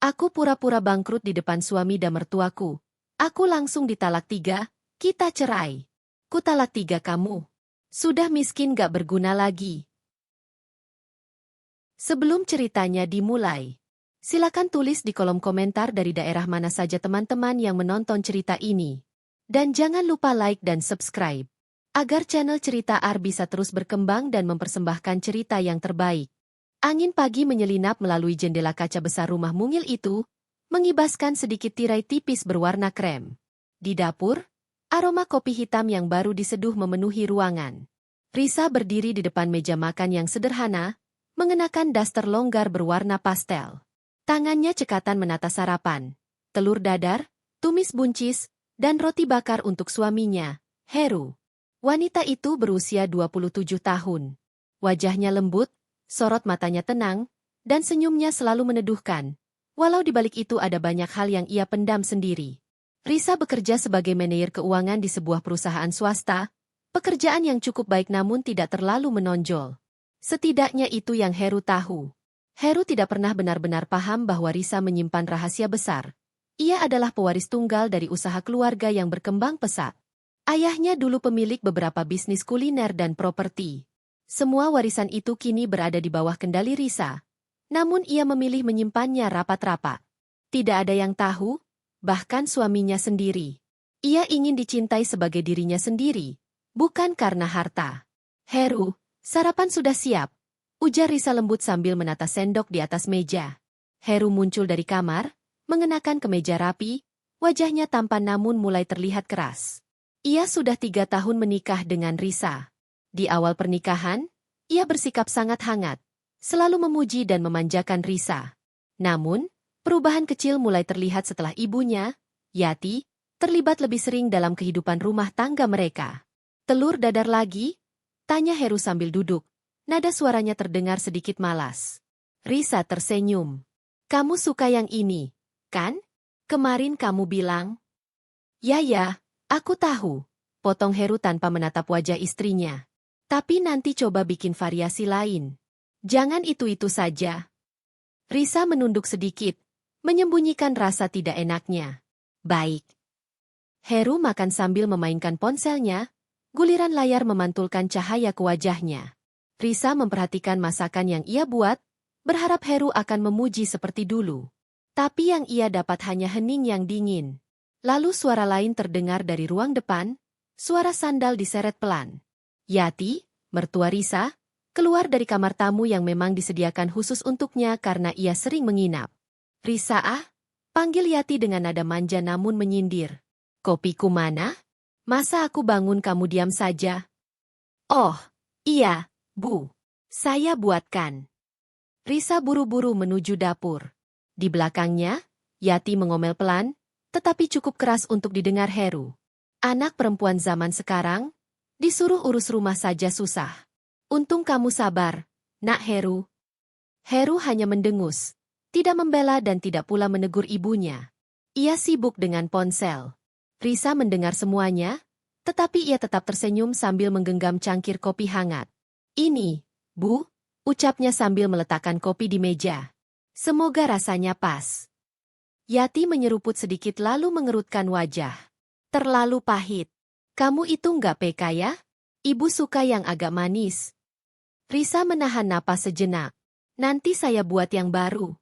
Aku pura-pura bangkrut di depan suami dan mertuaku. Aku langsung ditalak 3, kita cerai. Kutalak 3 kamu. Sudah miskin gak berguna lagi. Sebelum ceritanya dimulai, silakan tulis di kolom komentar dari daerah mana saja teman-teman yang menonton cerita ini. Dan jangan lupa like dan subscribe, agar channel Cerita Ar bisa terus berkembang dan mempersembahkan cerita yang terbaik. Angin pagi menyelinap melalui jendela kaca besar rumah mungil itu, mengibaskan sedikit tirai tipis berwarna krem. Di dapur, aroma kopi hitam yang baru diseduh memenuhi ruangan. Risa berdiri di depan meja makan yang sederhana, mengenakan daster longgar berwarna pastel. Tangannya cekatan menata sarapan, telur dadar, tumis buncis, dan roti bakar untuk suaminya, Heru. Wanita itu berusia 27 tahun. Wajahnya lembut, sorot matanya tenang, dan senyumnya selalu meneduhkan. Walau di balik itu ada banyak hal yang ia pendam sendiri. Risa bekerja sebagai manajer keuangan di sebuah perusahaan swasta, pekerjaan yang cukup baik namun tidak terlalu menonjol. Setidaknya itu yang Heru tahu. Heru tidak pernah benar-benar paham bahwa Risa menyimpan rahasia besar. Ia adalah pewaris tunggal dari usaha keluarga yang berkembang pesat. Ayahnya dulu pemilik beberapa bisnis kuliner dan properti. Semua warisan itu kini berada di bawah kendali Risa. Namun ia memilih menyimpannya rapat-rapat. Tidak ada yang tahu, bahkan suaminya sendiri. Ia ingin dicintai sebagai dirinya sendiri, bukan karena harta. Heru, sarapan sudah siap, ujar Risa lembut sambil menata sendok di atas meja. Heru muncul dari kamar, mengenakan kemeja rapi, wajahnya tampan namun mulai terlihat keras. Ia sudah 3 tahun menikah dengan Risa. Di awal pernikahan, ia bersikap sangat hangat, selalu memuji dan memanjakan Risa. Namun, perubahan kecil mulai terlihat setelah ibunya, Yati, terlibat lebih sering dalam kehidupan rumah tangga mereka. Telur dadar lagi? Tanya Heru sambil duduk. Nada suaranya terdengar sedikit malas. Risa tersenyum. Kamu suka yang ini, kan? Kemarin kamu bilang. Ya, aku tahu. Potong Heru tanpa menatap wajah istrinya. Tapi nanti coba bikin variasi lain. Jangan itu-itu saja. Risa menunduk sedikit, menyembunyikan rasa tidak enaknya. Baik. Heru makan sambil memainkan ponselnya, guliran layar memantulkan cahaya ke wajahnya. Risa memperhatikan masakan yang ia buat, berharap Heru akan memuji seperti dulu. Tapi yang ia dapat hanya hening yang dingin. Lalu suara lain terdengar dari ruang depan, suara sandal diseret pelan. Yati, mertua Risa, keluar dari kamar tamu yang memang disediakan khusus untuknya karena ia sering menginap. Risa panggil Yati dengan nada manja namun menyindir. Kopiku mana? Masa aku bangun kamu diam saja? Oh, iya, Bu. Saya buatkan. Risa buru-buru menuju dapur. Di belakangnya, Yati mengomel pelan, tetapi cukup keras untuk didengar Heru. Anak perempuan zaman sekarang, disuruh urus rumah saja susah. Untung kamu sabar, Nak Heru. Heru hanya mendengus, tidak membela dan tidak pula menegur ibunya. Ia sibuk dengan ponsel. Risa mendengar semuanya, tetapi ia tetap tersenyum sambil menggenggam cangkir kopi hangat. Ini, Bu, ucapnya sambil meletakkan kopi di meja. Semoga rasanya pas. Yati menyeruput sedikit lalu mengerutkan wajah. Terlalu pahit. Kamu itu nggak peka ya? Ibu suka yang agak manis. Risa menahan napas sejenak. Nanti saya buat yang baru.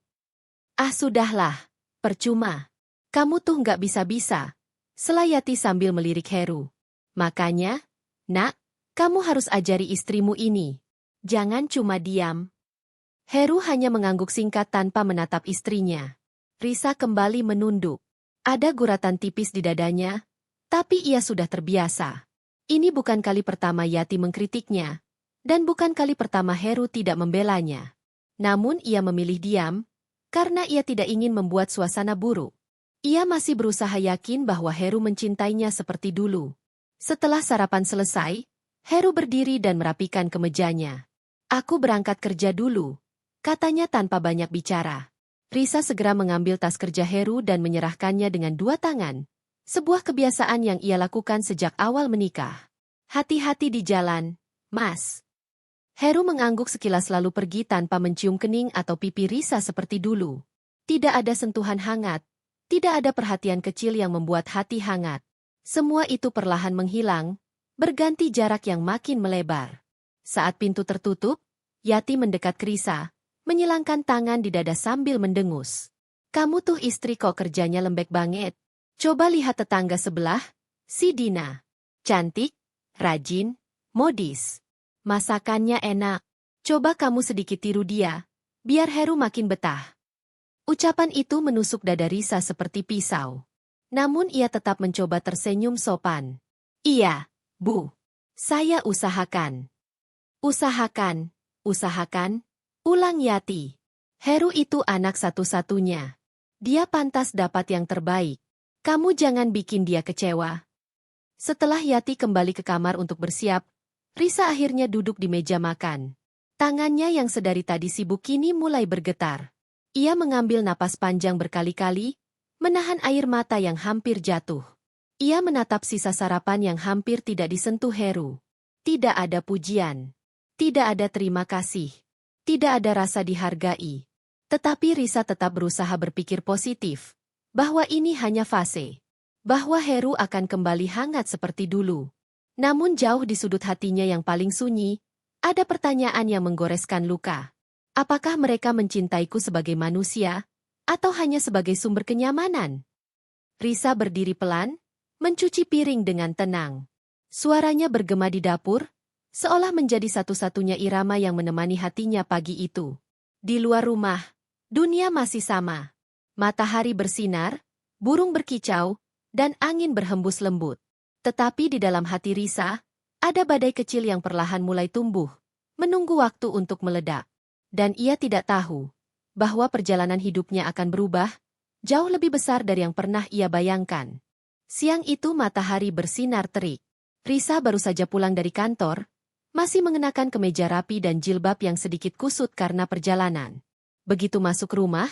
Ah sudahlah, percuma. Kamu tuh nggak bisa-bisa. Sela Yati sambil melirik Heru. Makanya, Nak, kamu harus ajari istrimu ini. Jangan cuma diam. Heru hanya mengangguk singkat tanpa menatap istrinya. Risa kembali menunduk. Ada guratan tipis di dadanya, tapi ia sudah terbiasa. Ini bukan kali pertama Yati mengkritiknya, dan bukan kali pertama Heru tidak membelanya. Namun ia memilih diam, karena ia tidak ingin membuat suasana buruk. Ia masih berusaha yakin bahwa Heru mencintainya seperti dulu. Setelah sarapan selesai, Heru berdiri dan merapikan kemejanya. Aku berangkat kerja dulu, katanya tanpa banyak bicara. Risa segera mengambil tas kerja Heru dan menyerahkannya dengan 2 tangan. Sebuah kebiasaan yang ia lakukan sejak awal menikah. Hati-hati di jalan, Mas. Heru mengangguk sekilas lalu pergi tanpa mencium kening atau pipi Risa seperti dulu. Tidak ada sentuhan hangat, tidak ada perhatian kecil yang membuat hati hangat. Semua itu perlahan menghilang, berganti jarak yang makin melebar. Saat pintu tertutup, Yati mendekat ke Risa, menyilangkan tangan di dada sambil mendengus. Kamu tuh istri kok kerjanya lembek banget. Coba lihat tetangga sebelah, si Dina. Cantik, rajin, modis. Masakannya enak. Coba kamu sedikit tiru dia, biar Heru makin betah. Ucapan itu menusuk dada Risa seperti pisau. Namun ia tetap mencoba tersenyum sopan. Iya, Bu. Saya usahakan. Usahakan, ulang Yati. Heru itu anak satu-satunya. Dia pantas dapat yang terbaik. Kamu jangan bikin dia kecewa. Setelah Yati kembali ke kamar untuk bersiap, Risa akhirnya duduk di meja makan. Tangannya yang sedari tadi sibuk kini mulai bergetar. Ia mengambil napas panjang berkali-kali, menahan air mata yang hampir jatuh. Ia menatap sisa sarapan yang hampir tidak disentuh Heru. Tidak ada pujian. Tidak ada terima kasih. Tidak ada rasa dihargai. Tetapi Risa tetap berusaha berpikir positif. Bahwa ini hanya fase. Bahwa Heru akan kembali hangat seperti dulu. Namun jauh di sudut hatinya yang paling sunyi, ada pertanyaan yang menggoreskan luka. Apakah mereka mencintaiku sebagai manusia, atau hanya sebagai sumber kenyamanan? Risa berdiri pelan, mencuci piring dengan tenang. Suaranya bergema di dapur, seolah menjadi satu-satunya irama yang menemani hatinya pagi itu. Di luar rumah, dunia masih sama. Matahari bersinar, burung berkicau, dan angin berhembus lembut. Tetapi di dalam hati Risa, ada badai kecil yang perlahan mulai tumbuh, menunggu waktu untuk meledak. Dan ia tidak tahu bahwa perjalanan hidupnya akan berubah, jauh lebih besar dari yang pernah ia bayangkan. Siang itu matahari bersinar terik. Risa baru saja pulang dari kantor, masih mengenakan kemeja rapi dan jilbab yang sedikit kusut karena perjalanan. Begitu masuk rumah,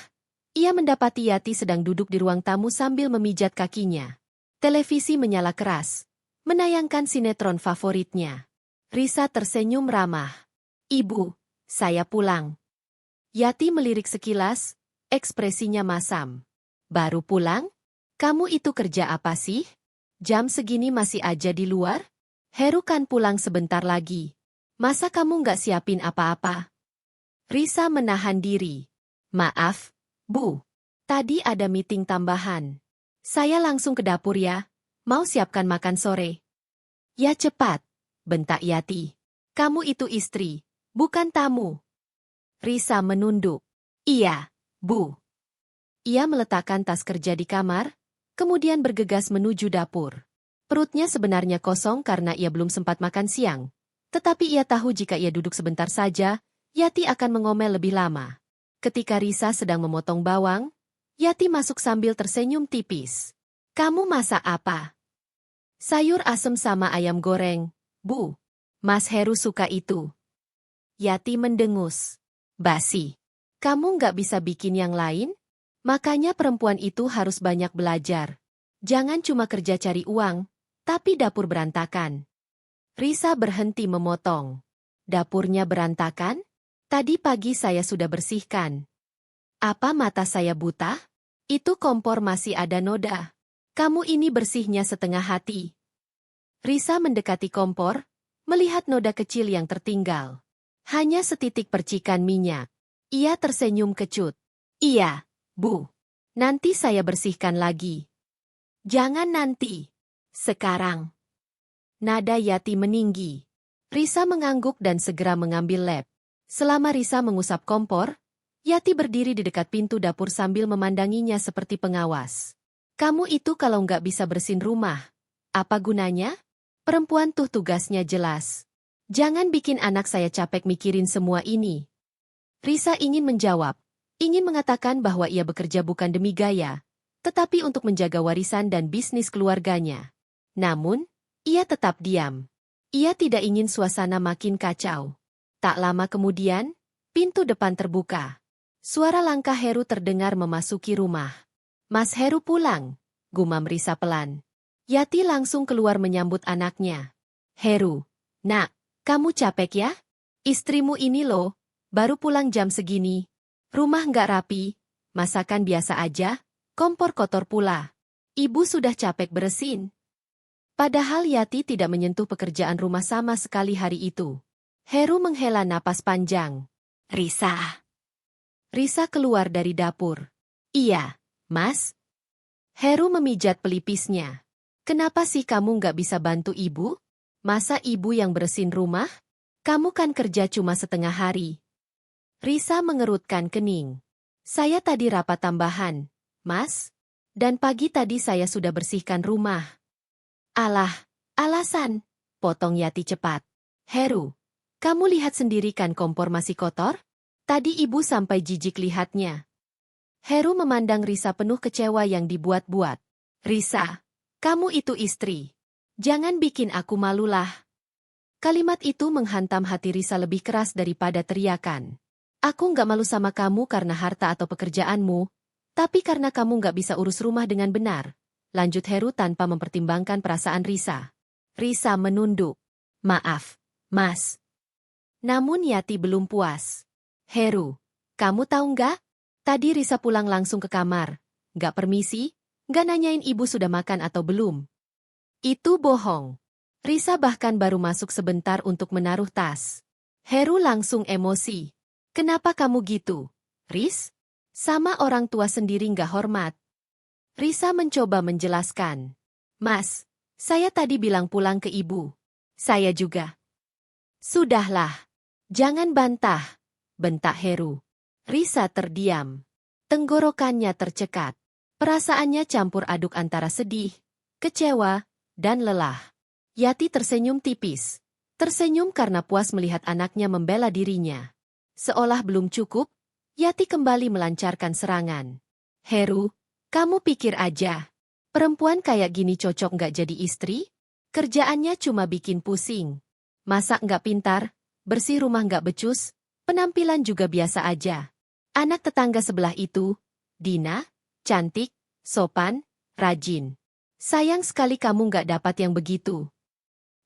ia mendapati Yati sedang duduk di ruang tamu sambil memijat kakinya. Televisi menyala keras, menayangkan sinetron favoritnya. Risa tersenyum ramah. Ibu, saya pulang. Yati melirik sekilas, ekspresinya masam. Baru pulang? Kamu itu kerja apa sih? Jam segini masih aja di luar? Heru kan pulang sebentar lagi. Masa kamu nggak siapin apa-apa? Risa menahan diri. Maaf, Bu. Tadi ada meeting tambahan. Saya langsung ke dapur ya. Mau siapkan makan sore. Ya cepat, bentak Yati. Kamu itu istri, bukan tamu. Risa menunduk. Iya, Bu. Ia meletakkan tas kerja di kamar, kemudian bergegas menuju dapur. Perutnya sebenarnya kosong karena ia belum sempat makan siang. Tetapi ia tahu jika ia duduk sebentar saja, Yati akan mengomel lebih lama. Ketika Risa sedang memotong bawang, Yati masuk sambil tersenyum tipis. Kamu masak apa? Sayur asem sama ayam goreng, Bu. Mas Heru suka itu. Yati mendengus. Basi. Kamu nggak bisa bikin yang lain? Makanya perempuan itu harus banyak belajar. Jangan cuma kerja cari uang, tapi dapur berantakan. Risa berhenti memotong. Dapurnya berantakan? Tadi pagi saya sudah bersihkan. Apa mata saya buta? Itu kompor masih ada noda. Kamu ini bersihnya setengah hati. Risa mendekati kompor, melihat noda kecil yang tertinggal. Hanya setitik percikan minyak. Ia tersenyum kecut. Iya, Bu. Nanti saya bersihkan lagi. Jangan nanti. Sekarang. Nada Yati meninggi. Risa mengangguk dan segera mengambil lap. Selama Risa mengusap kompor, Yati berdiri di dekat pintu dapur sambil memandanginya seperti pengawas. Kamu itu kalau nggak bisa bersihin rumah, apa gunanya? Perempuan tuh tugasnya jelas. Jangan bikin anak saya capek mikirin semua ini. Risa ingin menjawab, ingin mengatakan bahwa ia bekerja bukan demi gaya, tetapi untuk menjaga warisan dan bisnis keluarganya. Namun, ia tetap diam. Ia tidak ingin suasana makin kacau. Tak lama kemudian, pintu depan terbuka. Suara langkah Heru terdengar memasuki rumah. Mas Heru pulang, gumam Risa pelan. Yati langsung keluar menyambut anaknya. Heru, nak, kamu capek ya? Istrimu ini loh, baru pulang jam segini. Rumah nggak rapi, masakan biasa aja, kompor kotor pula. Ibu sudah capek beresin. Padahal Yati tidak menyentuh pekerjaan rumah sama sekali hari itu. Heru menghela napas panjang. Risa. Risa keluar dari dapur. Iya, Mas. Heru memijat pelipisnya. Kenapa sih kamu nggak bisa bantu ibu? Masa ibu yang beresin rumah? Kamu kan kerja cuma setengah hari. Risa mengerutkan kening. Saya tadi rapat tambahan, Mas. Dan pagi tadi saya sudah bersihkan rumah. Alah, alasan. Potong Yati cepat. Heru, kamu lihat sendiri kan kompor masih kotor? Tadi ibu sampai jijik lihatnya. Heru memandang Risa penuh kecewa yang dibuat-buat. Risa, kamu itu istri. Jangan bikin aku malulah. Kalimat itu menghantam hati Risa lebih keras daripada teriakan. Aku nggak malu sama kamu karena harta atau pekerjaanmu, tapi karena kamu nggak bisa urus rumah dengan benar. Lanjut Heru tanpa mempertimbangkan perasaan Risa. Risa menunduk. Maaf, Mas. Namun Yati belum puas. Heru, kamu tahu nggak? Tadi Risa pulang langsung ke kamar. Nggak permisi, nggak nanyain ibu sudah makan atau belum. Itu bohong. Risa bahkan baru masuk sebentar untuk menaruh tas. Heru langsung emosi. Kenapa kamu gitu, Ris? Sama orang tua sendiri nggak hormat. Risa mencoba menjelaskan. Mas, saya tadi bilang pulang ke ibu. Saya juga. Sudahlah. Jangan bantah, bentak Heru. Risa terdiam. Tenggorokannya tercekat. Perasaannya campur aduk antara sedih, kecewa, dan lelah. Yati tersenyum tipis. Tersenyum karena puas melihat anaknya membela dirinya. Seolah belum cukup, Yati kembali melancarkan serangan. Heru, kamu pikir aja. Perempuan kayak gini cocok nggak jadi istri? Kerjaannya cuma bikin pusing. Masak nggak pintar, bersih rumah nggak becus, penampilan juga biasa aja. Anak tetangga sebelah itu, Dina, cantik, sopan, rajin. Sayang sekali kamu nggak dapat yang begitu.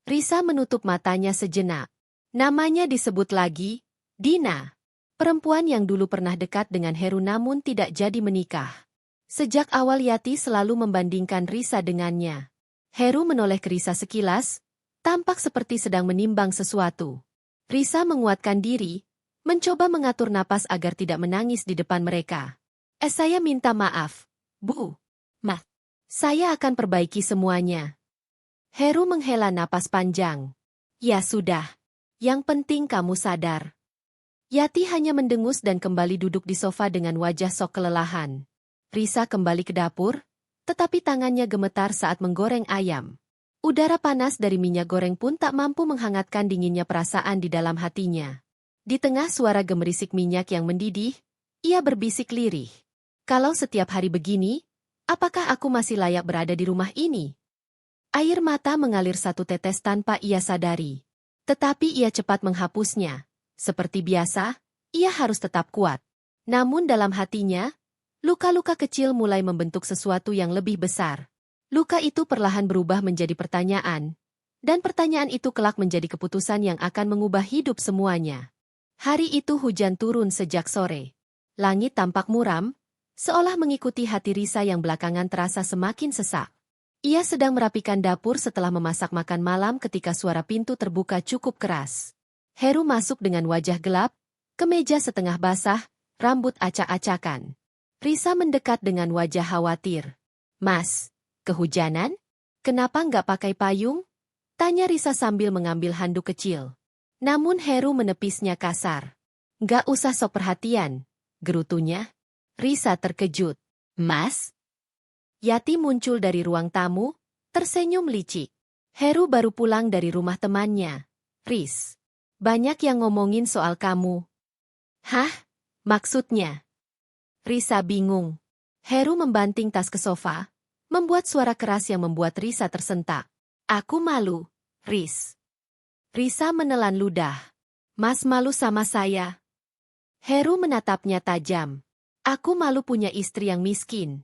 Risa menutup matanya sejenak. Namanya disebut lagi, Dina. Perempuan yang dulu pernah dekat dengan Heru namun tidak jadi menikah. Sejak awal Yati selalu membandingkan Risa dengannya. Heru menoleh ke Risa sekilas, tampak seperti sedang menimbang sesuatu. Risa menguatkan diri, mencoba mengatur napas agar tidak menangis di depan mereka. Saya minta maaf, Bu. Ma, saya akan perbaiki semuanya. Heru menghela napas panjang. Ya sudah. Yang penting kamu sadar. Yati hanya mendengus dan kembali duduk di sofa dengan wajah sok kelelahan. Risa kembali ke dapur, tetapi tangannya gemetar saat menggoreng ayam. Udara panas dari minyak goreng pun tak mampu menghangatkan dinginnya perasaan di dalam hatinya. Di tengah suara gemerisik minyak yang mendidih, ia berbisik lirih. Kalau setiap hari begini, apakah aku masih layak berada di rumah ini? Air mata mengalir satu tetes tanpa ia sadari. Tetapi ia cepat menghapusnya. Seperti biasa, ia harus tetap kuat. Namun dalam hatinya, luka-luka kecil mulai membentuk sesuatu yang lebih besar. Luka itu perlahan berubah menjadi pertanyaan, dan pertanyaan itu kelak menjadi keputusan yang akan mengubah hidup semuanya. Hari itu hujan turun sejak sore. Langit tampak muram, seolah mengikuti hati Risa yang belakangan terasa semakin sesak. Ia sedang merapikan dapur setelah memasak makan malam ketika suara pintu terbuka cukup keras. Heru masuk dengan wajah gelap, kemeja setengah basah, rambut acak-acakan. Risa mendekat dengan wajah khawatir. Mas, kehujanan? Kenapa nggak pakai payung? Tanya Risa sambil mengambil handuk kecil. Namun Heru menepisnya kasar. Nggak usah sok perhatian, gerutunya. Risa terkejut. Mas? Yati muncul dari ruang tamu, tersenyum licik. Heru baru pulang dari rumah temannya. Riz. Banyak yang ngomongin soal kamu. Hah? Maksudnya? Risa bingung. Heru membanting tas ke sofa, membuat suara keras yang membuat Risa tersentak. Aku malu, Riz. Risa menelan ludah. Mas malu sama saya. Heru menatapnya tajam. Aku malu punya istri yang miskin.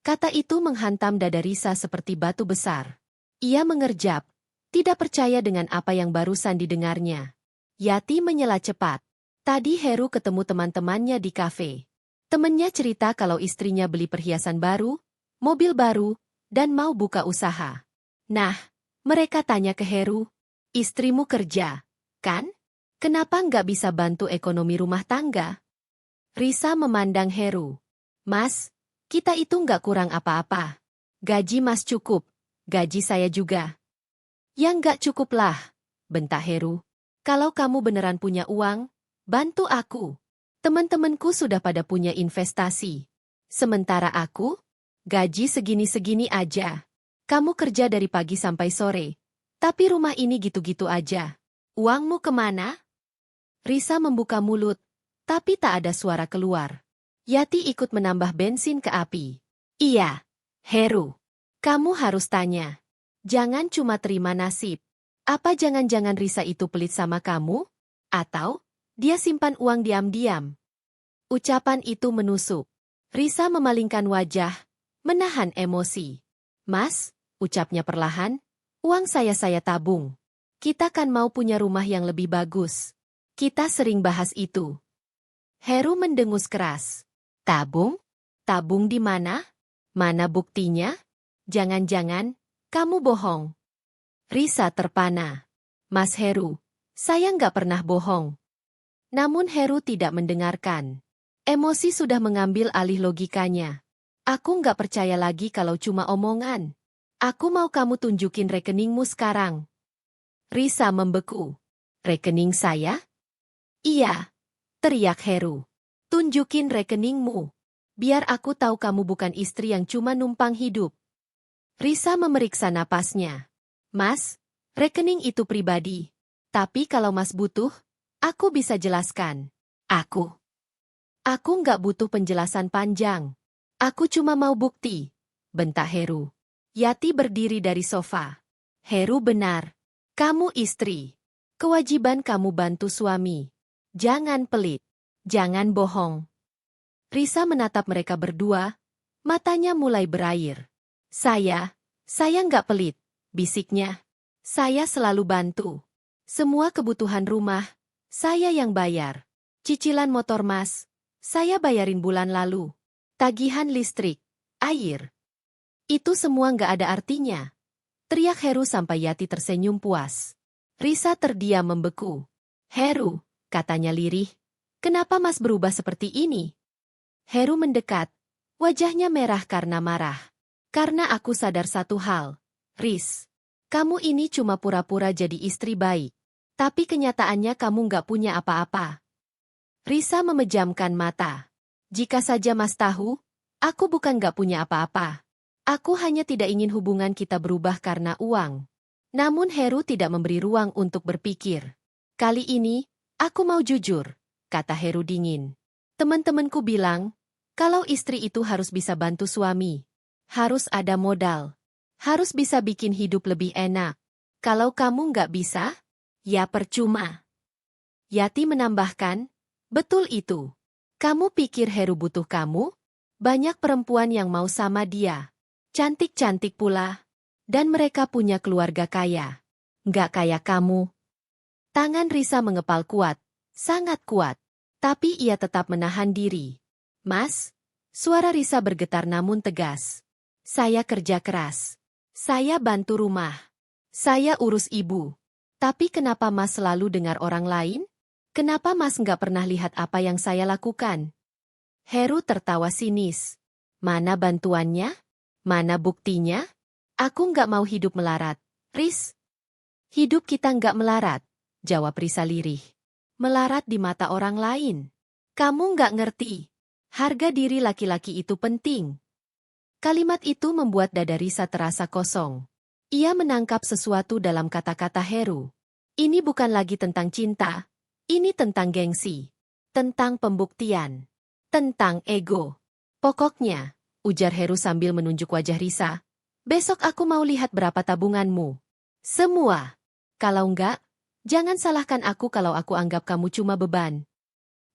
Kata itu menghantam dada Risa seperti batu besar. Ia mengerjap. Tidak percaya dengan apa yang barusan didengarnya. Yati menyela cepat. Tadi Heru ketemu teman-temannya di kafe. Temennya cerita kalau istrinya beli perhiasan baru, mobil baru, dan mau buka usaha. Nah, mereka tanya ke Heru, istrimu kerja, kan? Kenapa nggak bisa bantu ekonomi rumah tangga? Risa memandang Heru. Mas, kita itu nggak kurang apa-apa. Gaji Mas cukup, gaji saya juga. Ya nggak cukup lah, bentak Heru. Kalau kamu beneran punya uang, bantu aku. Teman-temanku sudah pada punya investasi. Sementara aku, gaji segini-segini aja. Kamu kerja dari pagi sampai sore. Tapi rumah ini gitu-gitu aja. Uangmu kemana? Risa membuka mulut, tapi tak ada suara keluar. Yati ikut menambah bensin ke api. Iya, Heru. Kamu harus tanya. Jangan cuma terima nasib. Apa jangan-jangan Risa itu pelit sama kamu? Atau dia simpan uang diam-diam? Ucapan itu menusuk. Risa memalingkan wajah, menahan emosi. Mas, ucapnya perlahan, uang saya tabung. Kita kan mau punya rumah yang lebih bagus. Kita sering bahas itu. Heru mendengus keras. Tabung? Tabung di mana? Mana buktinya? Jangan-jangan, kamu bohong. Risa terpana. Mas Heru, saya nggak pernah bohong. Namun Heru tidak mendengarkan. Emosi sudah mengambil alih logikanya. Aku nggak percaya lagi kalau cuma omongan. Aku mau kamu tunjukin rekeningmu sekarang. Risa membeku. Rekening saya? Iya, teriak Heru. Tunjukin rekeningmu. Biar aku tahu kamu bukan istri yang cuma numpang hidup. Risa memeriksa napasnya. Mas, rekening itu pribadi. Tapi kalau Mas butuh, aku bisa jelaskan. Aku nggak butuh penjelasan panjang. Aku cuma mau bukti, bentak Heru. Yati berdiri dari sofa. Heru benar. Kamu istri. Kewajiban kamu bantu suami. Jangan pelit. Jangan bohong. Risa menatap mereka berdua. Matanya mulai berair. Saya nggak pelit, bisiknya. Saya selalu bantu. Semua kebutuhan rumah, saya yang bayar. Cicilan motor Mas, saya bayarin bulan lalu. Tagihan listrik, air. Itu semua nggak ada artinya. Teriak Heru sampai Yati tersenyum puas. Risa terdiam membeku. Heru, katanya lirih. Kenapa Mas berubah seperti ini? Heru mendekat. Wajahnya merah karena marah. Karena aku sadar satu hal. Riz, kamu ini cuma pura-pura jadi istri baik. Tapi kenyataannya kamu nggak punya apa-apa. Risa memejamkan mata. Jika saja Mas tahu, aku bukan nggak punya apa-apa. Aku hanya tidak ingin hubungan kita berubah karena uang. Namun Heru tidak memberi ruang untuk berpikir. Kali ini, aku mau jujur, kata Heru dingin. Teman-temanku bilang, kalau istri itu harus bisa bantu suami. Harus ada modal. Harus bisa bikin hidup lebih enak. Kalau kamu nggak bisa, ya percuma. Yati menambahkan, betul itu. Kamu pikir Heru butuh kamu? Banyak perempuan yang mau sama dia. Cantik-cantik pula. Dan mereka punya keluarga kaya. Nggak kayak kamu. Tangan Risa mengepal kuat. Sangat kuat. Tapi ia tetap menahan diri. Mas, suara Risa bergetar namun tegas. Saya kerja keras. Saya bantu rumah. Saya urus ibu. Tapi kenapa Mas selalu dengar orang lain? Kenapa Mas nggak pernah lihat apa yang saya lakukan? Heru tertawa sinis. Mana bantuannya? Mana buktinya? Aku nggak mau hidup melarat. Riz. Hidup kita nggak melarat, jawab Risa lirih. Melarat di mata orang lain. Kamu nggak ngerti. Harga diri laki-laki itu penting. Kalimat itu membuat dada Risa terasa kosong. Ia menangkap sesuatu dalam kata-kata Heru. Ini bukan lagi tentang cinta. Ini tentang gengsi. Tentang pembuktian. Tentang ego. Pokoknya, ujar Heru sambil menunjuk wajah Risa. Besok aku mau lihat berapa tabunganmu. Semua. Kalau enggak, jangan salahkan aku kalau aku anggap kamu cuma beban.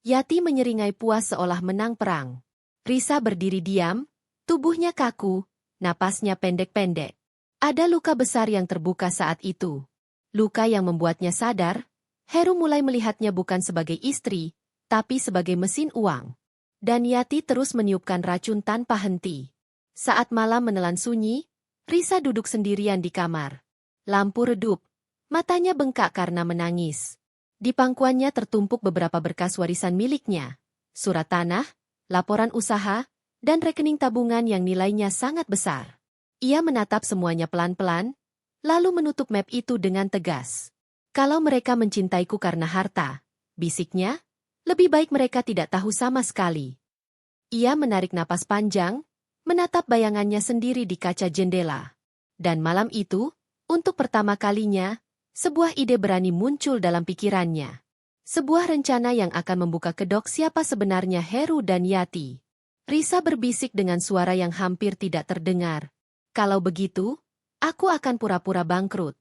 Yati menyeringai puas seolah menang perang. Risa berdiri diam. Tubuhnya kaku, napasnya pendek-pendek. Ada luka besar yang terbuka saat itu. Luka yang membuatnya sadar, Heru mulai melihatnya bukan sebagai istri, tapi sebagai mesin uang. Dan Yati terus meniupkan racun tanpa henti. Saat malam menelan sunyi, Risa duduk sendirian di kamar. Lampu redup, matanya bengkak karena menangis. Di pangkuannya tertumpuk beberapa berkas warisan miliknya, surat tanah, laporan usaha, dan rekening tabungan yang nilainya sangat besar. Ia menatap semuanya pelan-pelan, lalu menutup map itu dengan tegas. Kalau mereka mencintaiku karena harta, bisiknya, lebih baik mereka tidak tahu sama sekali. Ia menarik napas panjang, menatap bayangannya sendiri di kaca jendela. Dan malam itu, untuk pertama kalinya, sebuah ide berani muncul dalam pikirannya. Sebuah rencana yang akan membuka kedok siapa sebenarnya Heru dan Yati. Risa berbisik dengan suara yang hampir tidak terdengar. Kalau begitu, aku akan pura-pura bangkrut.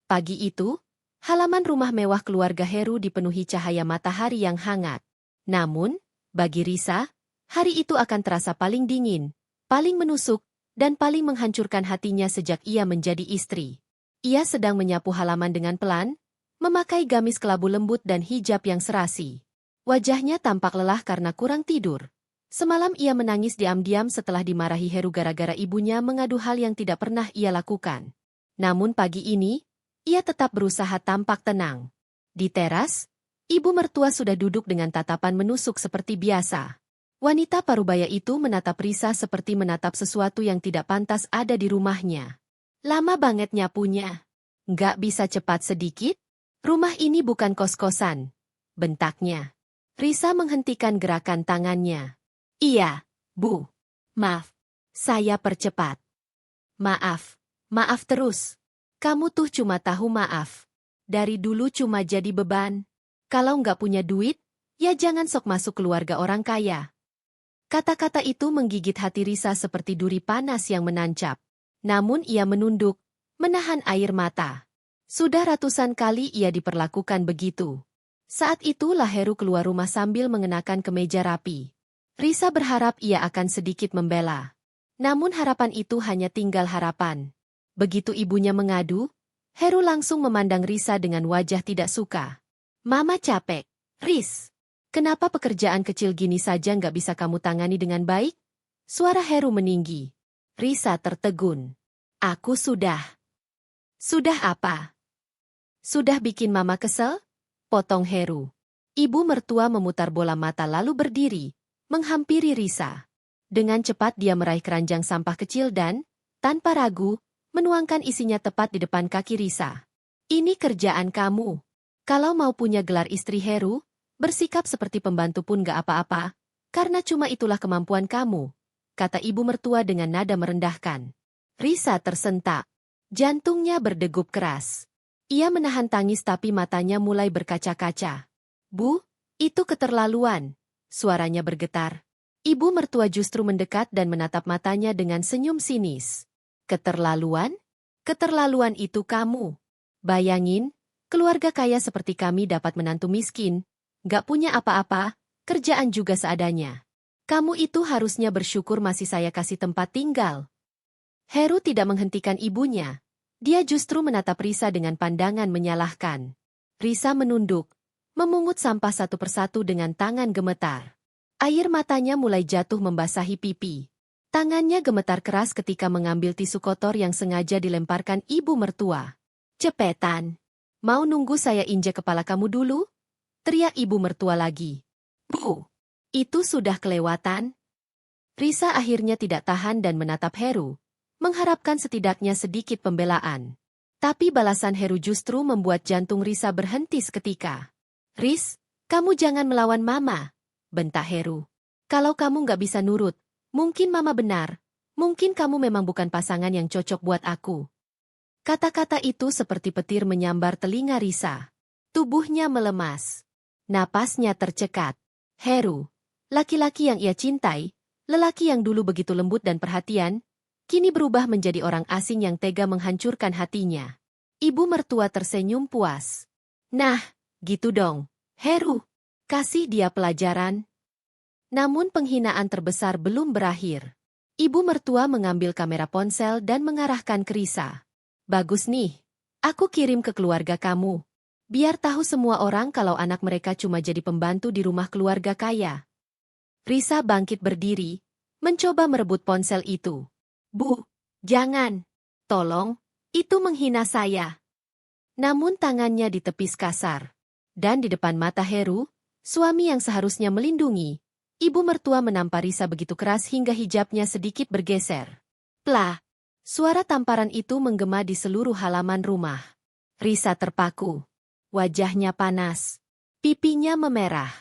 Pagi itu, halaman rumah mewah keluarga Heru dipenuhi cahaya matahari yang hangat. Namun, bagi Risa, hari itu akan terasa paling dingin, paling menusuk, dan paling menghancurkan hatinya sejak ia menjadi istri. Ia sedang menyapu halaman dengan pelan, memakai gamis kelabu lembut dan hijab yang serasi. Wajahnya tampak lelah karena kurang tidur. Semalam ia menangis diam-diam setelah dimarahi Heru gara-gara ibunya mengadu hal yang tidak pernah ia lakukan. Namun pagi ini, ia tetap berusaha tampak tenang. Di teras, ibu mertua sudah duduk dengan tatapan menusuk seperti biasa. Wanita parubaya itu menatap Risa seperti menatap sesuatu yang tidak pantas ada di rumahnya. Lama banget nyapunya. Nggak bisa cepat sedikit? Rumah ini bukan kos-kosan, bentaknya. Risa menghentikan gerakan tangannya. Iya, Bu. Maaf. Saya percepat. Maaf. Maaf terus. Kamu tuh cuma tahu maaf. Dari dulu cuma jadi beban. Kalau nggak punya duit, ya jangan sok masuk keluarga orang kaya. Kata-kata itu menggigit hati Risa seperti duri panas yang menancap. Namun ia menunduk, menahan air mata. Sudah ratusan kali ia diperlakukan begitu. Saat itu Heru keluar rumah sambil mengenakan kemeja rapi. Risa berharap ia akan sedikit membela. Namun harapan itu hanya tinggal harapan. Begitu ibunya mengadu, Heru langsung memandang Risa dengan wajah tidak suka. Mama capek. Riz, kenapa pekerjaan kecil gini saja nggak bisa kamu tangani dengan baik? Suara Heru meninggi. Risa tertegun. Aku sudah. Sudah apa? Sudah bikin mama kesel? Potong Heru. Ibu mertua memutar bola mata lalu berdiri, menghampiri Risa. Dengan cepat dia meraih keranjang sampah kecil dan, tanpa ragu, menuangkan isinya tepat di depan kaki Risa. Ini kerjaan kamu. Kalau mau punya gelar istri Heru, bersikap seperti pembantu pun gak apa-apa, karena cuma itulah kemampuan kamu, kata ibu mertua dengan nada merendahkan. Risa tersentak. Jantungnya berdegup keras. Ia menahan tangis tapi matanya mulai berkaca-kaca. Bu, itu keterlaluan. Suaranya bergetar. Ibu mertua justru mendekat dan menatap matanya dengan senyum sinis. Keterlaluan? Keterlaluan itu kamu. Bayangin, keluarga kaya seperti kami dapat menantu miskin, gak punya apa-apa, kerjaan juga seadanya. Kamu itu harusnya bersyukur masih saya kasih tempat tinggal. Heru tidak menghentikan ibunya. Dia justru menatap Risa dengan pandangan menyalahkan. Risa menunduk, memungut sampah satu persatu dengan tangan gemetar. Air matanya mulai jatuh membasahi pipi. Tangannya gemetar keras ketika mengambil tisu kotor yang sengaja dilemparkan ibu mertua. Cepetan. Mau nunggu saya injek kepala kamu dulu? Teriak ibu mertua lagi. Bu, itu sudah kelewatan. Risa akhirnya tidak tahan dan menatap Heru, mengharapkan setidaknya sedikit pembelaan. Tapi balasan Heru justru membuat jantung Risa berhenti seketika. Riz, kamu jangan melawan Mama, bentak Heru. Kalau kamu nggak bisa nurut, mungkin Mama benar. Mungkin kamu memang bukan pasangan yang cocok buat aku. Kata-kata itu seperti petir menyambar telinga Risa. Tubuhnya melemas. Napasnya tercekat. Heru, laki-laki yang ia cintai, lelaki yang dulu begitu lembut dan perhatian, kini berubah menjadi orang asing yang tega menghancurkan hatinya. Ibu mertua tersenyum puas. Nah, gitu dong, Heru. Kasih dia pelajaran. Namun penghinaan terbesar belum berakhir. Ibu mertua mengambil kamera ponsel dan mengarahkan ke Risa. Bagus nih, aku kirim ke keluarga kamu. Biar tahu semua orang kalau anak mereka cuma jadi pembantu di rumah keluarga kaya. Risa bangkit berdiri, mencoba merebut ponsel itu. Bu, jangan. Tolong, itu menghina saya. Namun tangannya ditepis kasar. Dan di depan mata Heru, suami yang seharusnya melindungi, ibu mertua menampar Risa begitu keras hingga hijabnya sedikit bergeser. Plah! Suara tamparan itu menggema di seluruh halaman rumah. Risa terpaku. Wajahnya panas. Pipinya memerah.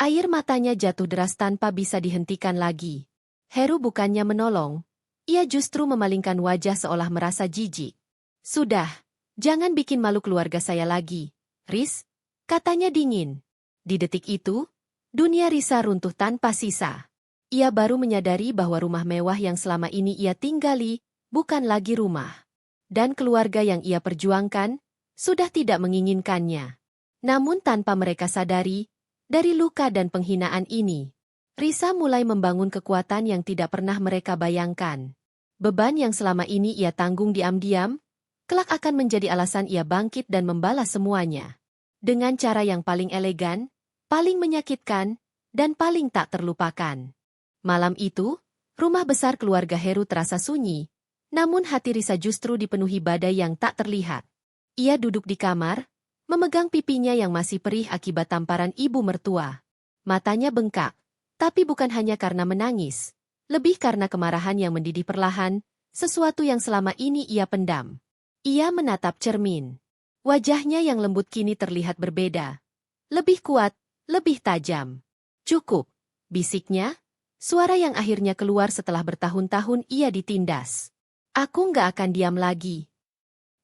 Air matanya jatuh deras tanpa bisa dihentikan lagi. Heru bukannya menolong, ia justru memalingkan wajah seolah merasa jijik. Sudah, jangan bikin malu keluarga saya lagi, Riz, katanya dingin. Di detik itu, dunia Risa runtuh tanpa sisa. Ia baru menyadari bahwa rumah mewah yang selama ini ia tinggali, bukan lagi rumah. Dan keluarga yang ia perjuangkan, sudah tidak menginginkannya. Namun tanpa mereka sadari, dari luka dan penghinaan ini, Risa mulai membangun kekuatan yang tidak pernah mereka bayangkan. Beban yang selama ini ia tanggung diam-diam, kelak akan menjadi alasan ia bangkit dan membalas semuanya. Dengan cara yang paling elegan, paling menyakitkan, dan paling tak terlupakan. Malam itu, rumah besar keluarga Heru terasa sunyi, namun hati Risa justru dipenuhi badai yang tak terlihat. Ia duduk di kamar, memegang pipinya yang masih perih akibat tamparan ibu mertua. Matanya bengkak, tapi bukan hanya karena menangis, lebih karena kemarahan yang mendidih perlahan, sesuatu yang selama ini ia pendam. Ia menatap cermin. Wajahnya yang lembut kini terlihat berbeda. Lebih kuat, lebih tajam. Cukup, bisiknya, suara yang akhirnya keluar setelah bertahun-tahun ia ditindas. Aku nggak akan diam lagi.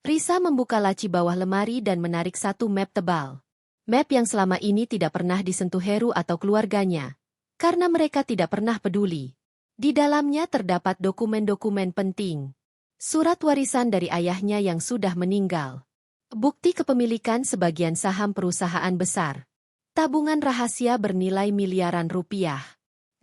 Risa membuka laci bawah lemari dan menarik satu map tebal. Map yang selama ini tidak pernah disentuh Heru atau keluarganya, karena mereka tidak pernah peduli. Di dalamnya terdapat dokumen-dokumen penting. Surat warisan dari ayahnya yang sudah meninggal. Bukti kepemilikan sebagian saham perusahaan besar. Tabungan rahasia bernilai miliaran rupiah.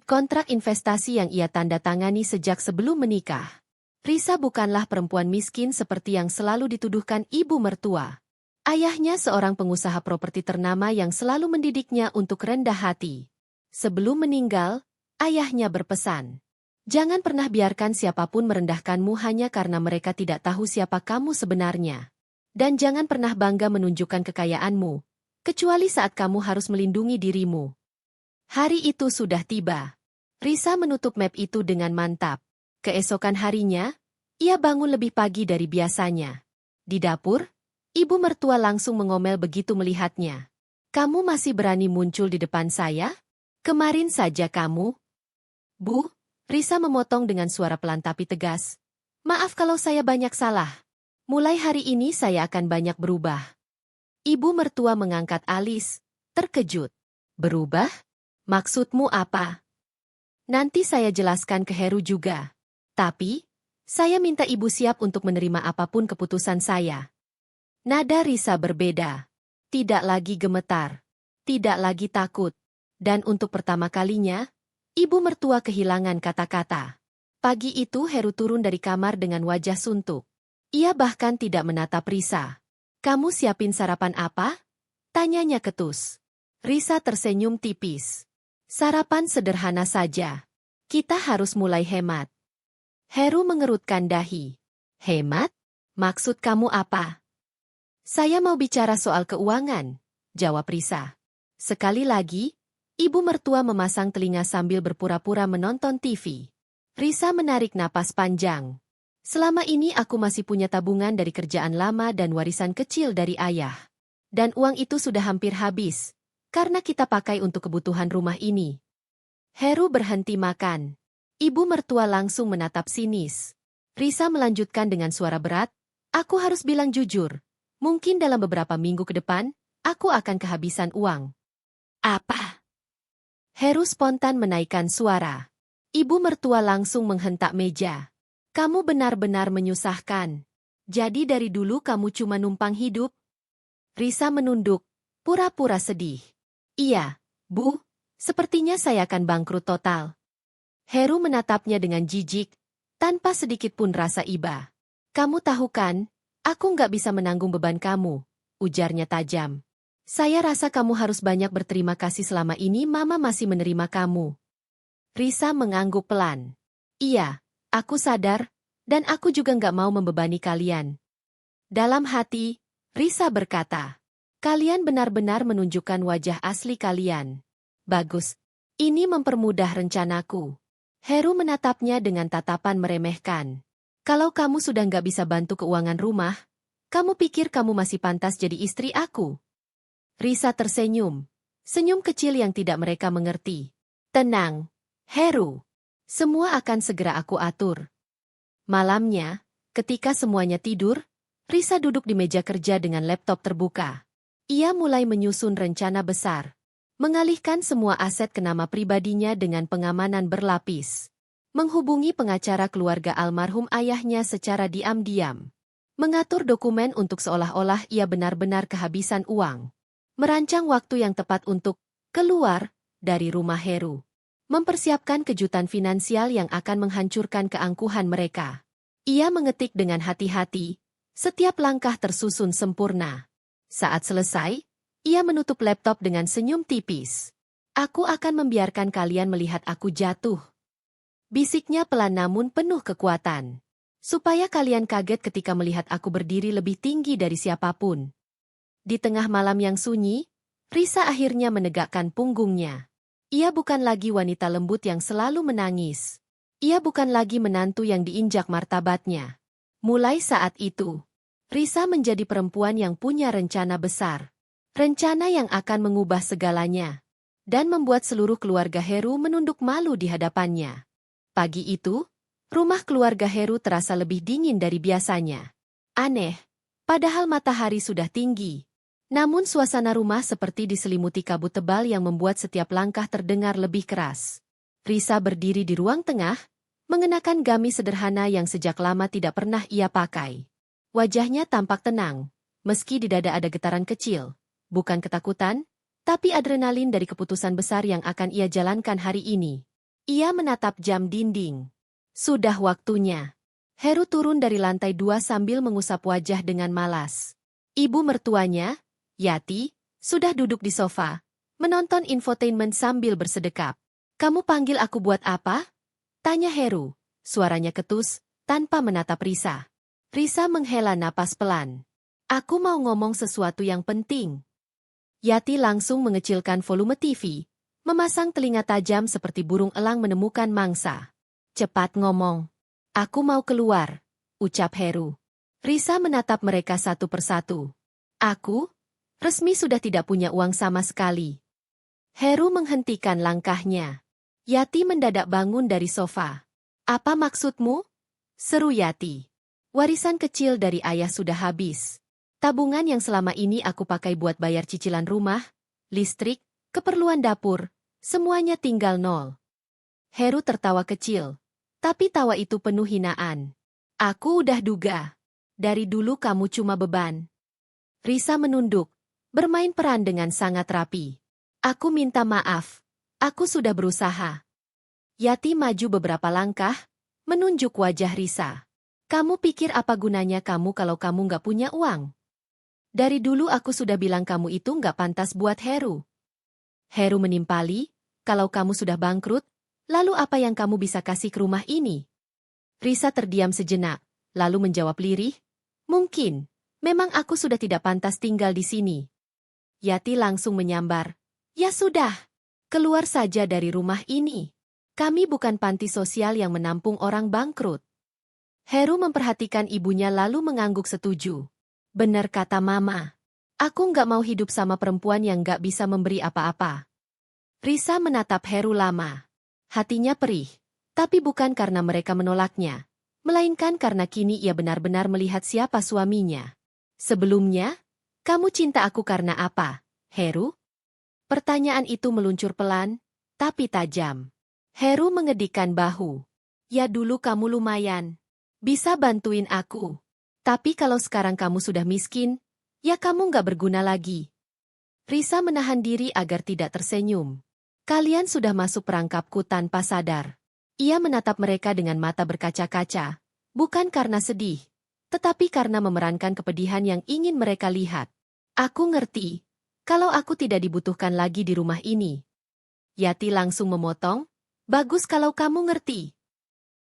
Kontrak investasi yang ia tanda tangani sejak sebelum menikah. Risa bukanlah perempuan miskin seperti yang selalu dituduhkan ibu mertua. Ayahnya seorang pengusaha properti ternama yang selalu mendidiknya untuk rendah hati. Sebelum meninggal, ayahnya berpesan, "Jangan pernah biarkan siapapun merendahkanmu hanya karena mereka tidak tahu siapa kamu sebenarnya. Dan jangan pernah bangga menunjukkan kekayaanmu, kecuali saat kamu harus melindungi dirimu." Hari itu sudah tiba. Risa menutup map itu dengan mantap. Keesokan harinya, ia bangun lebih pagi dari biasanya. Di dapur, ibu mertua langsung mengomel begitu melihatnya. "Kamu masih berani muncul di depan saya? Kemarin saja kamu..." "Bu," Risa memotong dengan suara pelan tapi tegas. "Maaf kalau saya banyak salah. Mulai hari ini saya akan banyak berubah." Ibu mertua mengangkat alis, terkejut. "Berubah? Maksudmu apa?" "Nanti saya jelaskan ke Heru juga. Tapi, saya minta ibu siap untuk menerima apapun keputusan saya." Nada Risa berbeda. Tidak lagi gemetar. Tidak lagi takut. Dan untuk pertama kalinya, ibu mertua kehilangan kata-kata. Pagi itu Heru turun dari kamar dengan wajah suntuk. Ia bahkan tidak menatap Risa. "Kamu siapin sarapan apa?" tanyanya ketus. Risa tersenyum tipis. "Sarapan sederhana saja. Kita harus mulai hemat." Heru mengerutkan dahi. "Hemat? Maksud kamu apa?" "Saya mau bicara soal keuangan," jawab Risa. Sekali lagi, ibu mertua memasang telinga sambil berpura-pura menonton TV. Risa menarik napas panjang. "Selama ini aku masih punya tabungan dari kerjaan lama dan warisan kecil dari ayah. Dan uang itu sudah hampir habis, karena kita pakai untuk kebutuhan rumah ini." Heru berhenti makan. Ibu mertua langsung menatap sinis. Risa melanjutkan dengan suara berat, "Aku harus bilang jujur. Mungkin dalam beberapa minggu ke depan, aku akan kehabisan uang." "Apa?" Heru spontan menaikkan suara. Ibu mertua langsung menghentak meja. "Kamu benar-benar menyusahkan. Jadi dari dulu kamu cuma numpang hidup?" Risa menunduk, pura-pura sedih. "Iya, Bu, sepertinya saya akan bangkrut total." Heru menatapnya dengan jijik, tanpa sedikit pun rasa iba. "Kamu tahu kan, aku nggak bisa menanggung beban kamu," ujarnya tajam. "Saya rasa kamu harus banyak berterima kasih selama ini Mama masih menerima kamu." Risa mengangguk pelan. Iya, aku sadar, dan aku juga nggak mau membebani kalian. Dalam hati, Risa berkata, kalian benar-benar menunjukkan wajah asli kalian. Bagus, ini mempermudah rencanaku. Heru menatapnya dengan tatapan meremehkan. Kalau kamu sudah nggak bisa bantu keuangan rumah, kamu pikir kamu masih pantas jadi istri aku? Risa tersenyum. Senyum kecil yang tidak mereka mengerti. Tenang, Heru. Semua akan segera aku atur. Malamnya, ketika semuanya tidur, Risa duduk di meja kerja dengan laptop terbuka. Ia mulai menyusun rencana besar. Mengalihkan semua aset ke nama pribadinya dengan pengamanan berlapis. Menghubungi pengacara keluarga almarhum ayahnya secara diam-diam. Mengatur dokumen untuk seolah-olah ia benar-benar kehabisan uang. Merancang waktu yang tepat untuk keluar dari rumah Heru. Mempersiapkan kejutan finansial yang akan menghancurkan keangkuhan mereka. Ia mengetik dengan hati-hati, setiap langkah tersusun sempurna. Saat selesai, ia menutup laptop dengan senyum tipis. Aku akan membiarkan kalian melihat aku jatuh. Bisiknya pelan namun penuh kekuatan. Supaya kalian kaget ketika melihat aku berdiri lebih tinggi dari siapapun. Di tengah malam yang sunyi, Risa akhirnya menegakkan punggungnya. Ia bukan lagi wanita lembut yang selalu menangis. Ia bukan lagi menantu yang diinjak martabatnya. Mulai saat itu, Risa menjadi perempuan yang punya rencana besar. Rencana yang akan mengubah segalanya. Dan membuat seluruh keluarga Heru menunduk malu di hadapannya. Pagi itu, rumah keluarga Heru terasa lebih dingin dari biasanya. Aneh, padahal matahari sudah tinggi. Namun suasana rumah seperti diselimuti kabut tebal yang membuat setiap langkah terdengar lebih keras. Risa berdiri di ruang tengah, mengenakan gamis sederhana yang sejak lama tidak pernah ia pakai. Wajahnya tampak tenang, meski di dada ada getaran kecil. Bukan ketakutan, tapi adrenalin dari keputusan besar yang akan ia jalankan hari ini. Ia menatap jam dinding. Sudah waktunya. Heru turun dari lantai 2 sambil mengusap wajah dengan malas. Ibu mertuanya, Yati, sudah duduk di sofa, menonton infotainment sambil bersedekap. Kamu panggil aku buat apa? Tanya Heru, suaranya ketus, tanpa menatap Risa. Risa menghela napas pelan. Aku mau ngomong sesuatu yang penting. Yati langsung mengecilkan volume TV, memasang telinga tajam seperti burung elang menemukan mangsa. Cepat ngomong. Aku mau keluar, ucap Heru. Risa menatap mereka satu persatu. Aku? Resmi sudah tidak punya uang sama sekali. Heru menghentikan langkahnya. Yati mendadak bangun dari sofa. Apa maksudmu? Seru Yati. Warisan kecil dari ayah sudah habis. Tabungan yang selama ini aku pakai buat bayar cicilan rumah, listrik, keperluan dapur, semuanya tinggal nol. Heru tertawa kecil. Tapi tawa itu penuh hinaan. Aku udah duga. Dari dulu kamu cuma beban. Risa menunduk. Bermain peran dengan sangat rapi. Aku minta maaf. Aku sudah berusaha. Yati maju beberapa langkah, menunjuk wajah Risa. Kamu pikir apa gunanya kamu kalau kamu nggak punya uang? Dari dulu aku sudah bilang kamu itu nggak pantas buat Heru. Heru menimpali, kalau kamu sudah bangkrut, lalu apa yang kamu bisa kasih ke rumah ini? Risa terdiam sejenak, lalu menjawab lirih, mungkin, memang aku sudah tidak pantas tinggal di sini. Yati langsung menyambar. Ya sudah, keluar saja dari rumah ini. Kami bukan panti sosial yang menampung orang bangkrut. Heru memperhatikan ibunya lalu mengangguk setuju. Benar kata Mama. Aku nggak mau hidup sama perempuan yang nggak bisa memberi apa-apa. Risa menatap Heru lama. Hatinya perih. Tapi bukan karena mereka menolaknya. Melainkan karena kini ia benar-benar melihat siapa suaminya. Sebelumnya, kamu cinta aku karena apa, Heru? Pertanyaan itu meluncur pelan, tapi tajam. Heru mengedikkan bahu. Ya dulu kamu lumayan. Bisa bantuin aku. Tapi kalau sekarang kamu sudah miskin, ya kamu nggak berguna lagi. Risa menahan diri agar tidak tersenyum. Kalian sudah masuk perangkapku tanpa sadar. Ia menatap mereka dengan mata berkaca-kaca. Bukan karena sedih, tetapi karena memerankan kepedihan yang ingin mereka lihat. Aku ngerti, kalau aku tidak dibutuhkan lagi di rumah ini. Yati langsung memotong, Bagus kalau kamu ngerti.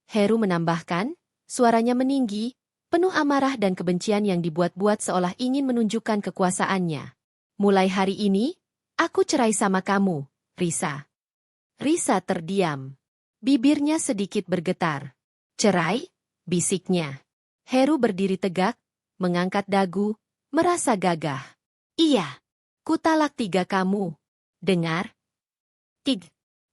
Heru menambahkan, suaranya meninggi, penuh amarah dan kebencian yang dibuat-buat seolah ingin menunjukkan kekuasaannya. Mulai hari ini, aku cerai sama kamu, Risa. Risa terdiam. Bibirnya sedikit bergetar. Cerai? Bisiknya. Heru berdiri tegak, mengangkat dagu, merasa gagah. Iya. Kutalak 3 kamu. Dengar? Tig.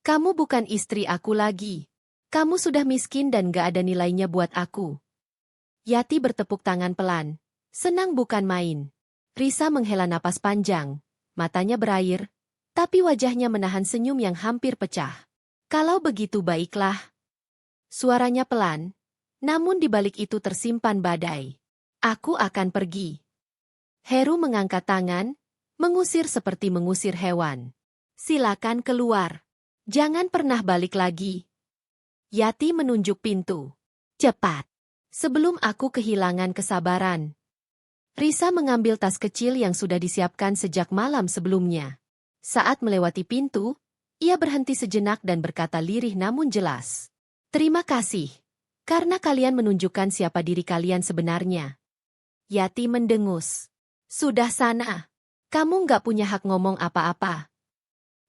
Kamu bukan istri aku lagi. Kamu sudah miskin dan gak ada nilainya buat aku. Yati bertepuk tangan pelan. Senang bukan main. Risa menghela napas panjang. Matanya berair, tapi wajahnya menahan senyum yang hampir pecah. Kalau begitu baiklah. Suaranya pelan, namun di balik itu tersimpan badai. Aku akan pergi. Heru mengangkat tangan, mengusir seperti mengusir hewan. Silakan keluar. Jangan pernah balik lagi. Yati menunjuk pintu. Cepat. Sebelum aku kehilangan kesabaran. Risa mengambil tas kecil yang sudah disiapkan sejak malam sebelumnya. Saat melewati pintu, ia berhenti sejenak dan berkata lirih namun jelas. Terima kasih. Karena kalian menunjukkan siapa diri kalian sebenarnya. Yati mendengus. Sudah sana. Kamu nggak punya hak ngomong apa-apa.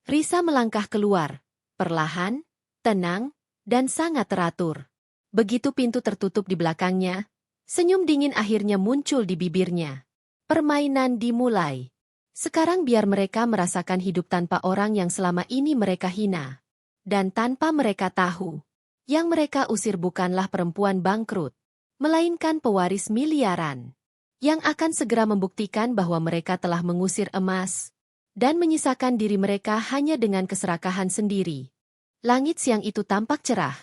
Risa melangkah keluar. Perlahan, tenang, dan sangat teratur. Begitu pintu tertutup di belakangnya, senyum dingin akhirnya muncul di bibirnya. Permainan dimulai. Sekarang biar mereka merasakan hidup tanpa orang yang selama ini mereka hina. Dan tanpa mereka tahu. Yang mereka usir bukanlah perempuan bangkrut, melainkan pewaris miliaran. Yang akan segera membuktikan bahwa mereka telah mengusir emas. Dan menyisakan diri mereka hanya dengan keserakahan sendiri. Langit siang itu tampak cerah,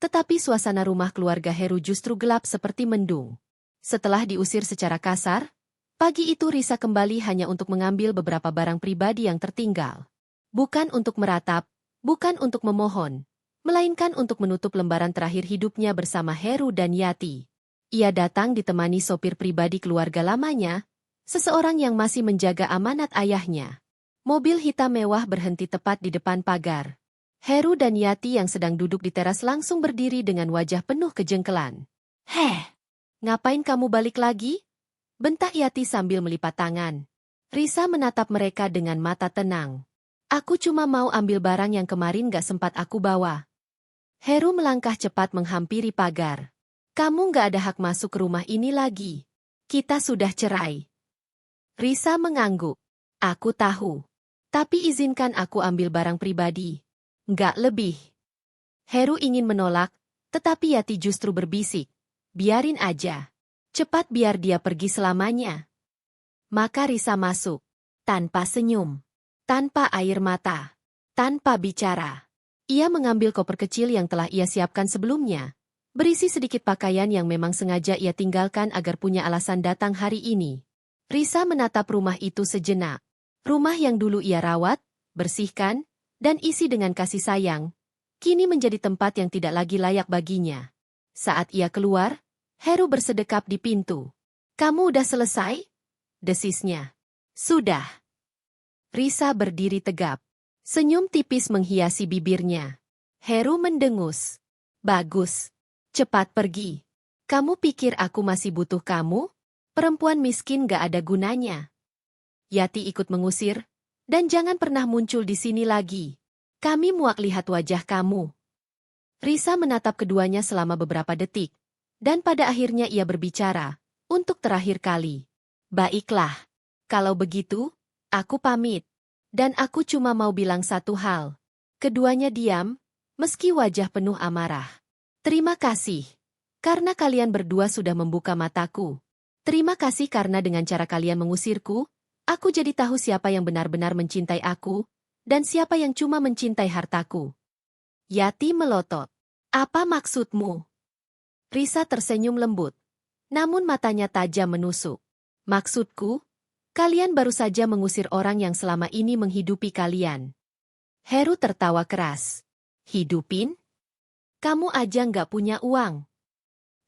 tetapi suasana rumah keluarga Heru justru gelap seperti mendung. Setelah diusir secara kasar, pagi itu Risa kembali hanya untuk mengambil beberapa barang pribadi yang tertinggal. Bukan untuk meratap, bukan untuk memohon, melainkan untuk menutup lembaran terakhir hidupnya bersama Heru dan Yati. Ia datang ditemani sopir pribadi keluarga lamanya, seseorang yang masih menjaga amanat ayahnya. Mobil hitam mewah berhenti tepat di depan pagar. Heru dan Yati yang sedang duduk di teras langsung berdiri dengan wajah penuh kejengkelan. Heh, ngapain kamu balik lagi? Bentak Yati sambil melipat tangan. Risa menatap mereka dengan mata tenang. Aku cuma mau ambil barang yang kemarin gak sempat aku bawa. Heru melangkah cepat menghampiri pagar. Kamu gak ada hak masuk ke rumah ini lagi. Kita sudah cerai. Risa mengangguk. Aku tahu. Tapi izinkan aku ambil barang pribadi. Nggak lebih. Heru ingin menolak, tetapi Yati justru berbisik. Biarin aja. Cepat biar dia pergi selamanya. Maka Risa masuk. Tanpa senyum. Tanpa air mata. Tanpa bicara. Ia mengambil koper kecil yang telah ia siapkan sebelumnya. Berisi sedikit pakaian yang memang sengaja ia tinggalkan agar punya alasan datang hari ini. Risa menatap rumah itu sejenak. Rumah yang dulu ia rawat, bersihkan, dan isi dengan kasih sayang, kini menjadi tempat yang tidak lagi layak baginya. Saat ia keluar, Heru bersedekap di pintu. Kamu udah selesai? Desisnya. Sudah. Risa berdiri tegap. Senyum tipis menghiasi bibirnya. Heru mendengus. Bagus. Cepat pergi. Kamu pikir aku masih butuh kamu? Perempuan miskin gak ada gunanya. Yati ikut mengusir, dan jangan pernah muncul di sini lagi. Kami muak lihat wajah kamu. Risa menatap keduanya selama beberapa detik, dan pada akhirnya ia berbicara, untuk terakhir kali. Baiklah, kalau begitu, aku pamit. Dan aku cuma mau bilang satu hal. Keduanya diam, meski wajah penuh amarah. Terima kasih, karena kalian berdua sudah membuka mataku. Terima kasih karena dengan cara kalian mengusirku, aku jadi tahu siapa yang benar-benar mencintai aku, dan siapa yang cuma mencintai hartaku. Yati melotot. Apa maksudmu? Risa tersenyum lembut, namun matanya tajam menusuk. Maksudku, kalian baru saja mengusir orang yang selama ini menghidupi kalian. Heru tertawa keras. Hidupin? Kamu aja nggak punya uang.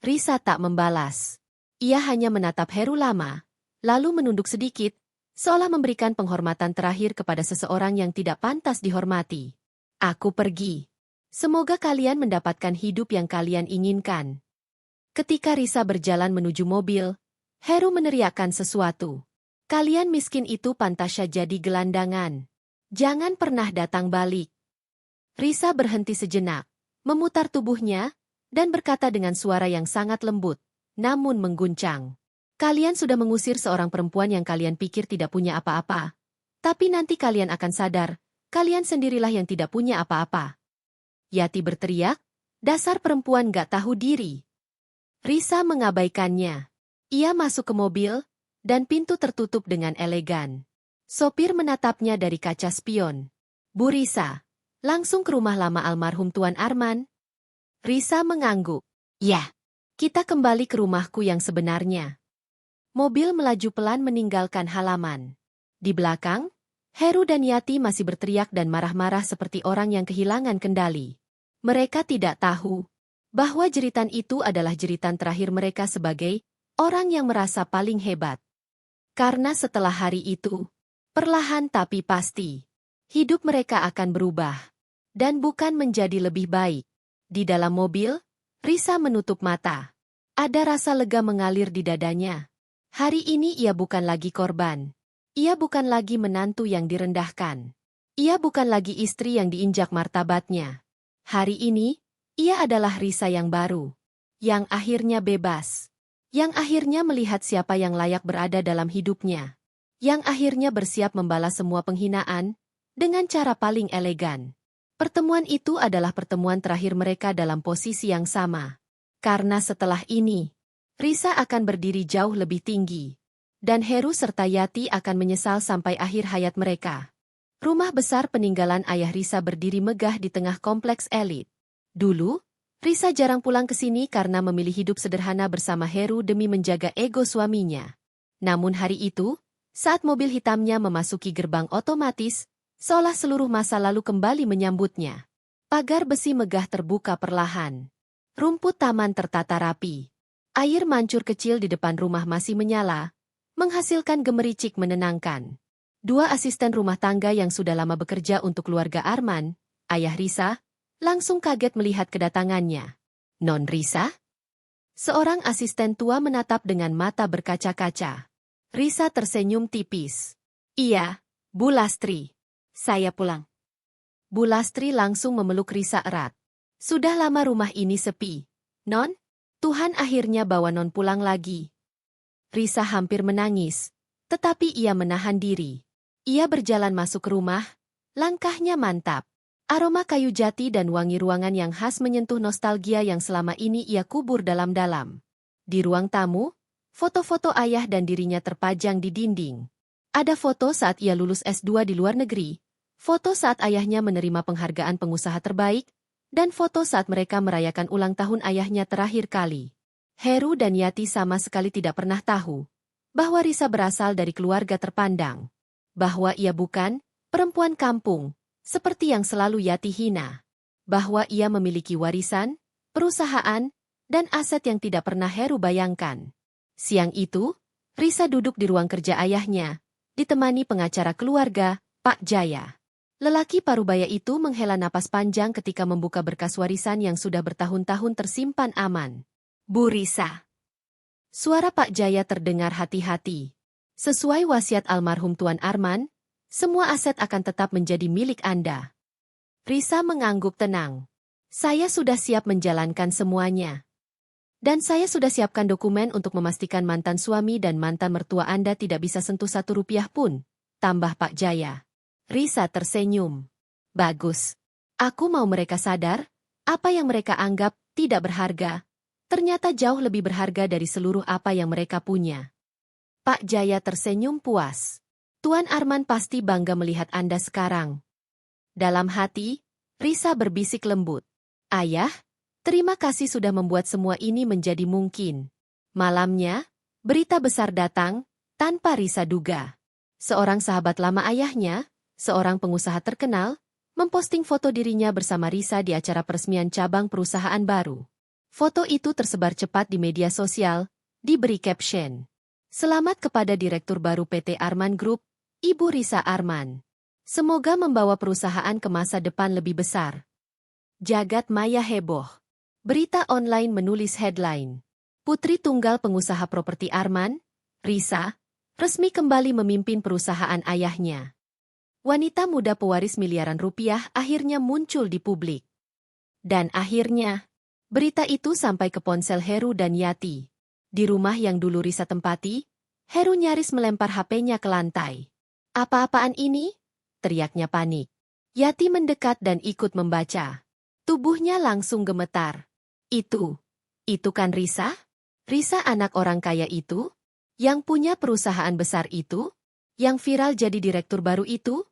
Risa tak membalas. Ia hanya menatap Heru lama, lalu menunduk sedikit, seolah memberikan penghormatan terakhir kepada seseorang yang tidak pantas dihormati. Aku pergi. Semoga kalian mendapatkan hidup yang kalian inginkan. Ketika Risa berjalan menuju mobil, Heru meneriakkan sesuatu. Kalian miskin itu pantas jadi gelandangan. Jangan pernah datang balik. Risa berhenti sejenak, memutar tubuhnya, dan berkata dengan suara yang sangat lembut, namun mengguncang. Kalian sudah mengusir seorang perempuan yang kalian pikir tidak punya apa-apa. Tapi nanti kalian akan sadar, kalian sendirilah yang tidak punya apa-apa. Yati berteriak, dasar perempuan gak tahu diri. Risa mengabaikannya. Ia masuk ke mobil, dan pintu tertutup dengan elegan. Sopir menatapnya dari kaca spion. Bu Risa, langsung ke rumah lama almarhum Tuan Arman? Risa mengangguk. Ya, kita kembali ke rumahku yang sebenarnya. Mobil melaju pelan meninggalkan halaman. Di belakang, Heru dan Yati masih berteriak dan marah-marah seperti orang yang kehilangan kendali. Mereka tidak tahu bahwa jeritan itu adalah jeritan terakhir mereka sebagai orang yang merasa paling hebat. Karena setelah hari itu, perlahan tapi pasti, hidup mereka akan berubah. Dan bukan menjadi lebih baik. Di dalam mobil, Risa menutup mata. Ada rasa lega mengalir di dadanya. Hari ini ia bukan lagi korban. Ia bukan lagi menantu yang direndahkan. Ia bukan lagi istri yang diinjak martabatnya. Hari ini, ia adalah Risa yang baru. Yang akhirnya bebas. Yang akhirnya melihat siapa yang layak berada dalam hidupnya. Yang akhirnya bersiap membalas semua penghinaan dengan cara paling elegan. Pertemuan itu adalah pertemuan terakhir mereka dalam posisi yang sama. Karena setelah ini, Risa akan berdiri jauh lebih tinggi. Dan Heru serta Yati akan menyesal sampai akhir hayat mereka. Rumah besar peninggalan ayah Risa berdiri megah di tengah kompleks elit. Dulu, Risa jarang pulang ke sini karena memilih hidup sederhana bersama Heru demi menjaga ego suaminya. Namun hari itu, saat mobil hitamnya memasuki gerbang otomatis, seolah seluruh masa lalu kembali menyambutnya. Pagar besi megah terbuka perlahan. Rumput taman tertata rapi. Air mancur kecil di depan rumah masih menyala, menghasilkan gemericik menenangkan. Dua asisten rumah tangga yang sudah lama bekerja untuk keluarga Arman, ayah Risa, langsung kaget melihat kedatangannya. Non Risa? Seorang asisten tua menatap dengan mata berkaca-kaca. Risa tersenyum tipis. Iya, Bu Lastri. Saya pulang. Bu Lastri langsung memeluk Risa erat. Sudah lama rumah ini sepi. Non? Tuhan akhirnya bawa Non pulang lagi. Risa hampir menangis, tetapi ia menahan diri. Ia berjalan masuk ke rumah, langkahnya mantap. Aroma kayu jati dan wangi ruangan yang khas menyentuh nostalgia yang selama ini ia kubur dalam-dalam. Di ruang tamu, foto-foto ayah dan dirinya terpajang di dinding. Ada foto saat ia lulus S2 di luar negeri, foto saat ayahnya menerima penghargaan pengusaha terbaik, dan foto saat mereka merayakan ulang tahun ayahnya terakhir kali. Heru dan Yati sama sekali tidak pernah tahu bahwa Risa berasal dari keluarga terpandang. Bahwa ia bukan perempuan kampung, seperti yang selalu Yati hina. Bahwa ia memiliki warisan, perusahaan, dan aset yang tidak pernah Heru bayangkan. Siang itu, Risa duduk di ruang kerja ayahnya, ditemani pengacara keluarga, Pak Jaya. Lelaki parubaya itu menghela napas panjang ketika membuka berkas warisan yang sudah bertahun-tahun tersimpan aman. Bu Risa. Suara Pak Jaya terdengar hati-hati. Sesuai wasiat almarhum Tuan Arman, semua aset akan tetap menjadi milik Anda. Risa mengangguk tenang. Saya sudah siap menjalankan semuanya. Dan saya sudah siapkan dokumen untuk memastikan mantan suami dan mantan mertua Anda tidak bisa sentuh Rp1 pun, tambah Pak Jaya. Risa tersenyum. Bagus. Aku mau mereka sadar, apa yang mereka anggap tidak berharga, ternyata jauh lebih berharga dari seluruh apa yang mereka punya. Pak Jaya tersenyum puas. Tuan Arman pasti bangga melihat Anda sekarang. Dalam hati, Risa berbisik lembut. Ayah, terima kasih sudah membuat semua ini menjadi mungkin. Malamnya, berita besar datang, tanpa Risa duga. Seorang sahabat lama ayahnya, seorang pengusaha terkenal, memposting foto dirinya bersama Risa di acara peresmian cabang perusahaan baru. Foto itu tersebar cepat di media sosial, diberi caption. Selamat kepada Direktur baru PT Arman Group, Ibu Risa Arman. Semoga membawa perusahaan ke masa depan lebih besar. Jagat maya heboh. Berita online menulis headline. Putri tunggal pengusaha properti Arman, Risa, resmi kembali memimpin perusahaan ayahnya. Wanita muda pewaris miliaran rupiah akhirnya muncul di publik. Dan akhirnya, berita itu sampai ke ponsel Heru dan Yati. Di rumah yang dulu Risa tempati, Heru nyaris melempar HP-nya ke lantai. "Apa-apaan ini?" teriaknya panik. Yati mendekat dan ikut membaca. Tubuhnya langsung gemetar. Itu kan Risa? Risa anak orang kaya itu? Yang punya perusahaan besar itu? Yang viral jadi direktur baru itu?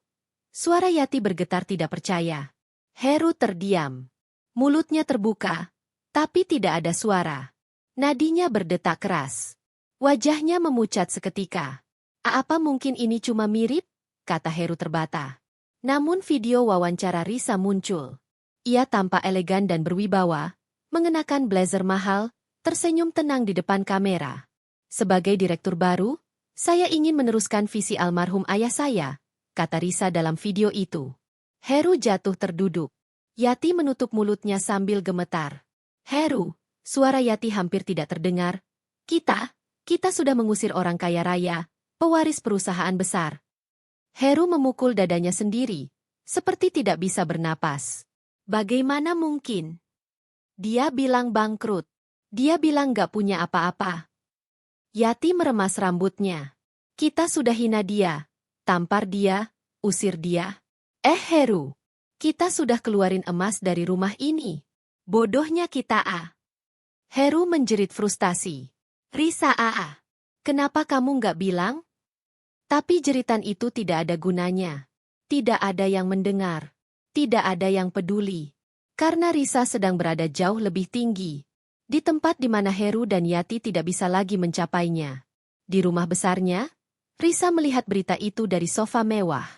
Suara Yati bergetar tidak percaya. Heru terdiam. Mulutnya terbuka, tapi tidak ada suara. Nadinya berdetak keras. Wajahnya memucat seketika. "Apa mungkin ini cuma mirip?" kata Heru terbata. Namun video wawancara Risa muncul. Ia tampak elegan dan berwibawa, mengenakan blazer mahal, tersenyum tenang di depan kamera. "Sebagai direktur baru, saya ingin meneruskan visi almarhum ayah saya," kata Risa dalam video itu. Heru jatuh terduduk. Yati menutup mulutnya sambil gemetar. "Heru," suara Yati hampir tidak terdengar. Kita sudah mengusir orang kaya raya, pewaris perusahaan besar." Heru memukul dadanya sendiri, seperti tidak bisa bernapas. Bagaimana mungkin? Dia bilang bangkrut. Dia bilang gak punya apa-apa. Yati meremas rambutnya. "Kita sudah hina dia, tampar dia, usir dia. Heru, kita sudah keluarin emas dari rumah ini. Bodohnya kita Heru menjerit frustasi. "Risa kenapa kamu gak bilang?" Tapi jeritan itu tidak ada gunanya. Tidak ada yang mendengar. Tidak ada yang peduli. Karena Risa sedang berada jauh lebih tinggi. Di tempat di mana Heru dan Yati tidak bisa lagi mencapainya. Di rumah besarnya, Risa melihat berita itu dari sofa mewah.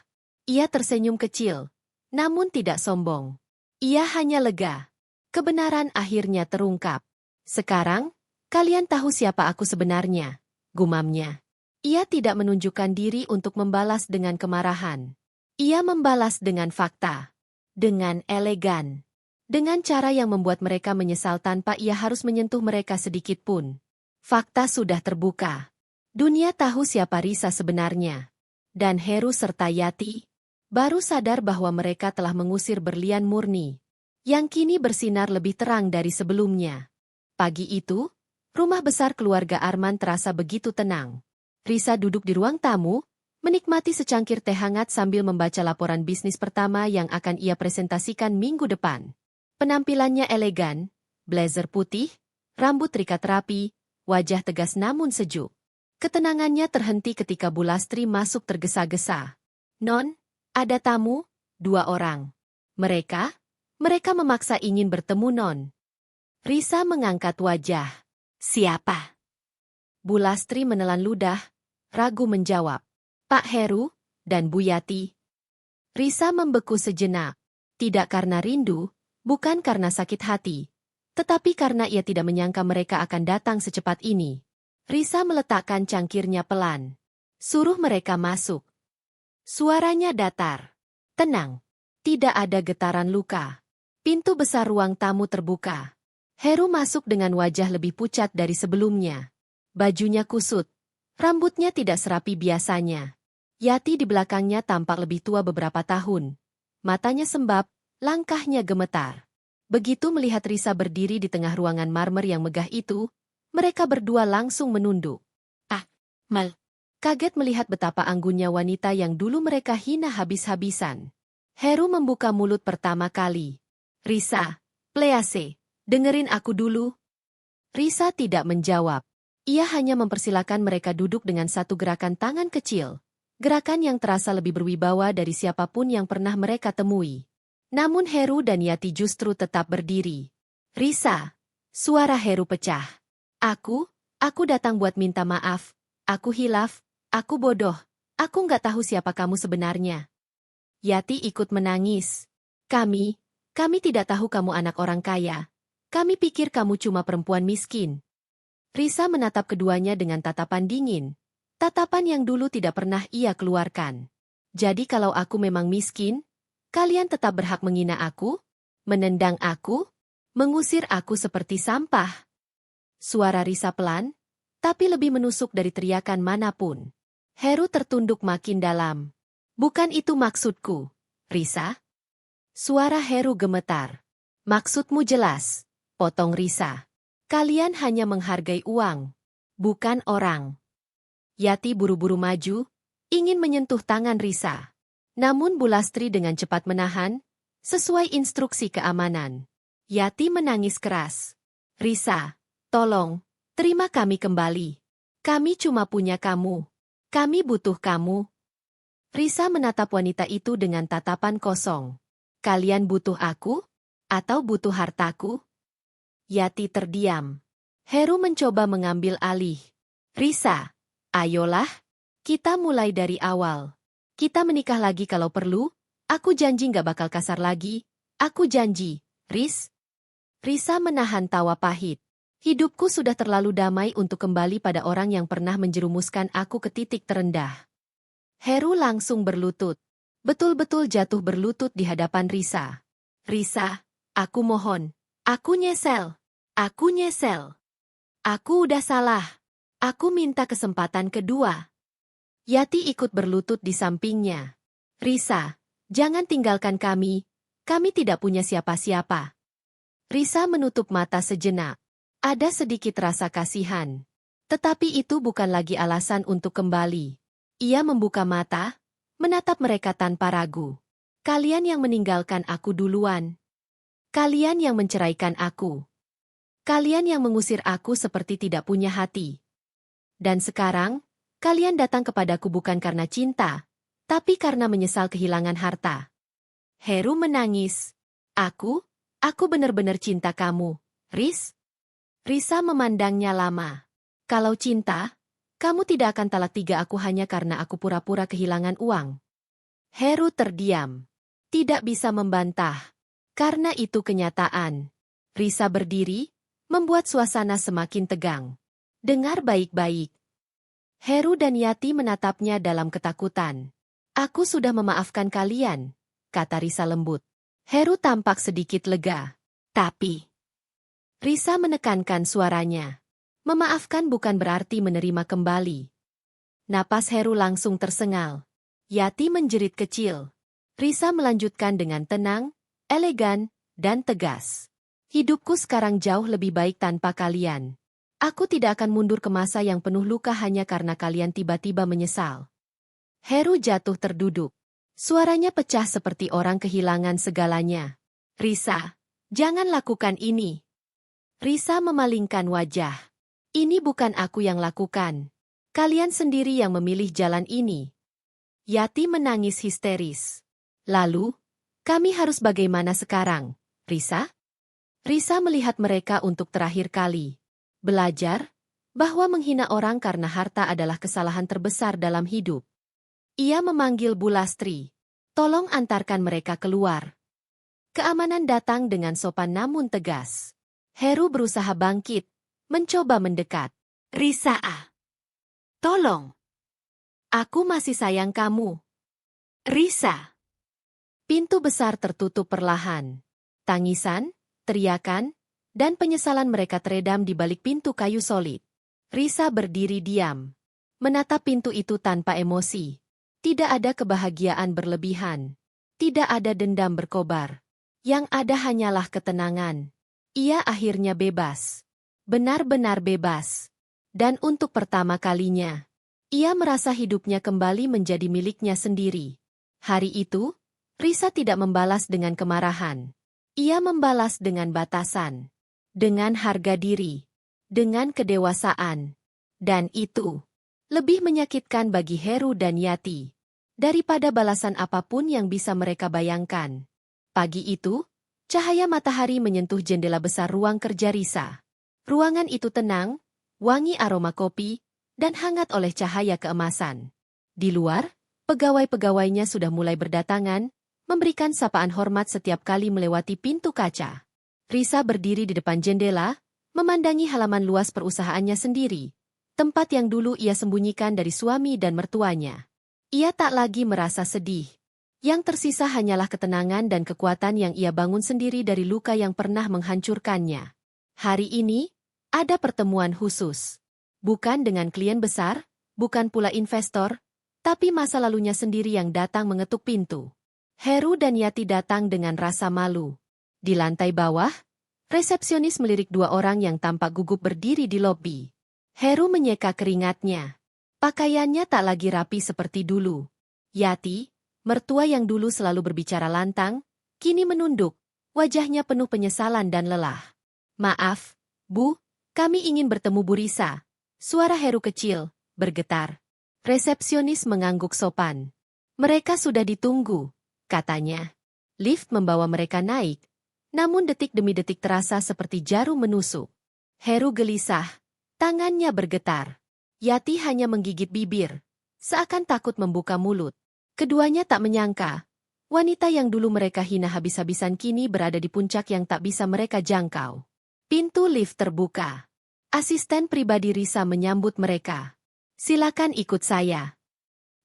Ia tersenyum kecil, namun tidak sombong. Ia hanya lega. Kebenaran akhirnya terungkap. "Sekarang, kalian tahu siapa aku sebenarnya," gumamnya. Ia tidak menunjukkan diri untuk membalas dengan kemarahan. Ia membalas dengan fakta. Dengan elegan. Dengan cara yang membuat mereka menyesal tanpa ia harus menyentuh mereka sedikit pun. Fakta sudah terbuka. Dunia tahu siapa Risa sebenarnya. Dan Heru serta Yati baru sadar bahwa mereka telah mengusir berlian murni, yang kini bersinar lebih terang dari sebelumnya. Pagi itu, rumah besar keluarga Arman terasa begitu tenang. Risa duduk di ruang tamu, menikmati secangkir teh hangat sambil membaca laporan bisnis pertama yang akan ia presentasikan minggu depan. Penampilannya elegan, blazer putih, rambut terikat rapi, wajah tegas namun sejuk. Ketenangannya terhenti ketika Bu Lastri masuk tergesa-gesa. "Non, ada tamu, 2 orang. Mereka memaksa ingin bertemu Non." Risa mengangkat wajah. "Siapa?" Bu Lastri menelan ludah, ragu menjawab. "Pak Heru dan Bu Yati." Risa membeku sejenak. Tidak karena rindu, bukan karena sakit hati, tetapi karena ia tidak menyangka mereka akan datang secepat ini. Risa meletakkan cangkirnya pelan. "Suruh mereka masuk." Suaranya datar. Tenang. Tidak ada getaran luka. Pintu besar ruang tamu terbuka. Heru masuk dengan wajah lebih pucat dari sebelumnya. Bajunya kusut. Rambutnya tidak serapi biasanya. Yati di belakangnya tampak lebih tua beberapa tahun. Matanya sembab, langkahnya gemetar. Begitu melihat Risa berdiri di tengah ruangan marmer yang megah itu, mereka berdua langsung menunduk. Mal. Kaget melihat betapa anggunnya wanita yang dulu mereka hina habis-habisan. Heru membuka mulut pertama kali. "Risa, please, dengerin aku dulu." Risa tidak menjawab. Ia hanya mempersilakan mereka duduk dengan satu gerakan tangan kecil. Gerakan yang terasa lebih berwibawa dari siapapun yang pernah mereka temui. Namun Heru dan Yati justru tetap berdiri. "Risa." Suara Heru pecah. Aku datang buat minta maaf. Aku hilaf, aku bodoh. Aku nggak tahu siapa kamu sebenarnya." Yati ikut menangis. Kami tidak tahu kamu anak orang kaya. Kami pikir kamu cuma perempuan miskin." Risa menatap keduanya dengan tatapan dingin. Tatapan yang dulu tidak pernah ia keluarkan. "Jadi kalau aku memang miskin, kalian tetap berhak menghina aku? Menendang aku? Mengusir aku seperti sampah? Suara Risa pelan, tapi lebih menusuk dari teriakan manapun. Heru tertunduk makin dalam. Bukan itu maksudku, Risa. Suara Heru gemetar. Maksudmu jelas, potong Risa. Kalian hanya menghargai uang, bukan orang. Yati buru-buru maju, ingin menyentuh tangan Risa. Namun Bulastri dengan cepat menahan, sesuai instruksi keamanan. Yati menangis keras. Risa, tolong, terima kami kembali. Kami cuma punya kamu. Kami butuh kamu. Risa menatap wanita itu dengan tatapan kosong. Kalian butuh aku? Atau butuh hartaku? Yati terdiam. Heru mencoba mengambil alih. Risa, ayolah, kita mulai dari awal. Kita menikah lagi kalau perlu. Aku janji gak bakal kasar lagi. Aku janji, Riz. Risa menahan tawa pahit. Hidupku sudah terlalu damai untuk kembali pada orang yang pernah menjerumuskan aku ke titik terendah. Heru langsung berlutut. Betul-betul jatuh berlutut di hadapan Risa. Risa, aku mohon. Aku nyesel. Aku nyesel. Aku udah salah. Aku minta kesempatan kedua. Yati ikut berlutut di sampingnya. Risa, jangan tinggalkan kami. Kami tidak punya siapa-siapa. Risa menutup mata sejenak. Ada sedikit rasa kasihan. Tetapi itu bukan lagi alasan untuk kembali. Ia membuka mata, menatap mereka tanpa ragu. Kalian yang meninggalkan aku duluan. Kalian yang menceraikan aku. Kalian yang mengusir aku seperti tidak punya hati. Dan sekarang, kalian datang kepadaku bukan karena cinta, tapi karena menyesal kehilangan harta. Heru menangis. Aku benar-benar cinta kamu, Riz. Risa memandangnya lama. Kalau cinta, kamu tidak akan talak tiga aku hanya karena aku pura-pura kehilangan uang. Heru terdiam. Tidak bisa membantah. Karena itu kenyataan. Risa berdiri, membuat suasana semakin tegang. Dengar baik-baik. Heru dan Yati menatapnya dalam ketakutan. Aku sudah memaafkan kalian, kata Risa lembut. Heru tampak sedikit lega. Tapi Risa menekankan suaranya. Memaafkan bukan berarti menerima kembali. Napas Heru langsung tersengal. Yati menjerit kecil. Risa melanjutkan dengan tenang, elegan, dan tegas. Hidupku sekarang jauh lebih baik tanpa kalian. Aku tidak akan mundur ke masa yang penuh luka hanya karena kalian tiba-tiba menyesal. Heru jatuh terduduk. Suaranya pecah seperti orang kehilangan segalanya. Risa, jangan lakukan ini. Risa memalingkan wajah. Ini bukan aku yang lakukan. Kalian sendiri yang memilih jalan ini. Yati menangis histeris. Lalu, kami harus bagaimana sekarang, Risa? Risa melihat mereka untuk terakhir kali. Belajar bahwa menghina orang karena harta adalah kesalahan terbesar dalam hidup. Ia memanggil Bulastri. Tolong antarkan mereka keluar. Keamanan datang dengan sopan namun tegas. Heru berusaha bangkit, mencoba mendekat. Risa, tolong. Aku masih sayang kamu. Risa. Pintu besar tertutup perlahan. Tangisan, teriakan, dan penyesalan mereka teredam di balik pintu kayu solid. Risa berdiri diam. Menatap pintu itu tanpa emosi. Tidak ada kebahagiaan berlebihan. Tidak ada dendam berkobar. Yang ada hanyalah ketenangan. Ia akhirnya bebas. Benar-benar bebas. Dan untuk pertama kalinya, ia merasa hidupnya kembali menjadi miliknya sendiri. Hari itu, Risa tidak membalas dengan kemarahan. Ia membalas dengan batasan. Dengan harga diri. Dengan kedewasaan. Dan itu lebih menyakitkan bagi Heru dan Yati daripada balasan apapun yang bisa mereka bayangkan. Pagi itu, cahaya matahari menyentuh jendela besar ruang kerja Risa. Ruangan itu tenang, wangi aroma kopi, dan hangat oleh cahaya keemasan. Di luar, pegawai-pegawainya sudah mulai berdatangan, memberikan sapaan hormat setiap kali melewati pintu kaca. Risa berdiri di depan jendela, memandangi halaman luas perusahaannya sendiri, tempat yang dulu ia sembunyikan dari suami dan mertuanya. Ia tak lagi merasa sedih. Yang tersisa hanyalah ketenangan dan kekuatan yang ia bangun sendiri dari luka yang pernah menghancurkannya. Hari ini, ada pertemuan khusus. Bukan dengan klien besar, bukan pula investor, tapi masa lalunya sendiri yang datang mengetuk pintu. Heru dan Yati datang dengan rasa malu. Di lantai bawah, resepsionis melirik dua orang yang tampak gugup berdiri di lobi. Heru menyeka keringatnya. Pakaiannya tak lagi rapi seperti dulu. Yati, mertua yang dulu selalu berbicara lantang, kini menunduk, wajahnya penuh penyesalan dan lelah. Maaf, Bu, kami ingin bertemu Bu Risa. Suara Heru kecil, bergetar. Resepsionis mengangguk sopan. Mereka sudah ditunggu, katanya. Lift membawa mereka naik, namun detik demi detik terasa seperti jarum menusuk. Heru gelisah, tangannya bergetar. Yati hanya menggigit bibir, seakan takut membuka mulut. Keduanya tak menyangka, wanita yang dulu mereka hina habis-habisan kini berada di puncak yang tak bisa mereka jangkau. Pintu lift terbuka. Asisten pribadi Risa menyambut mereka. Silakan ikut saya.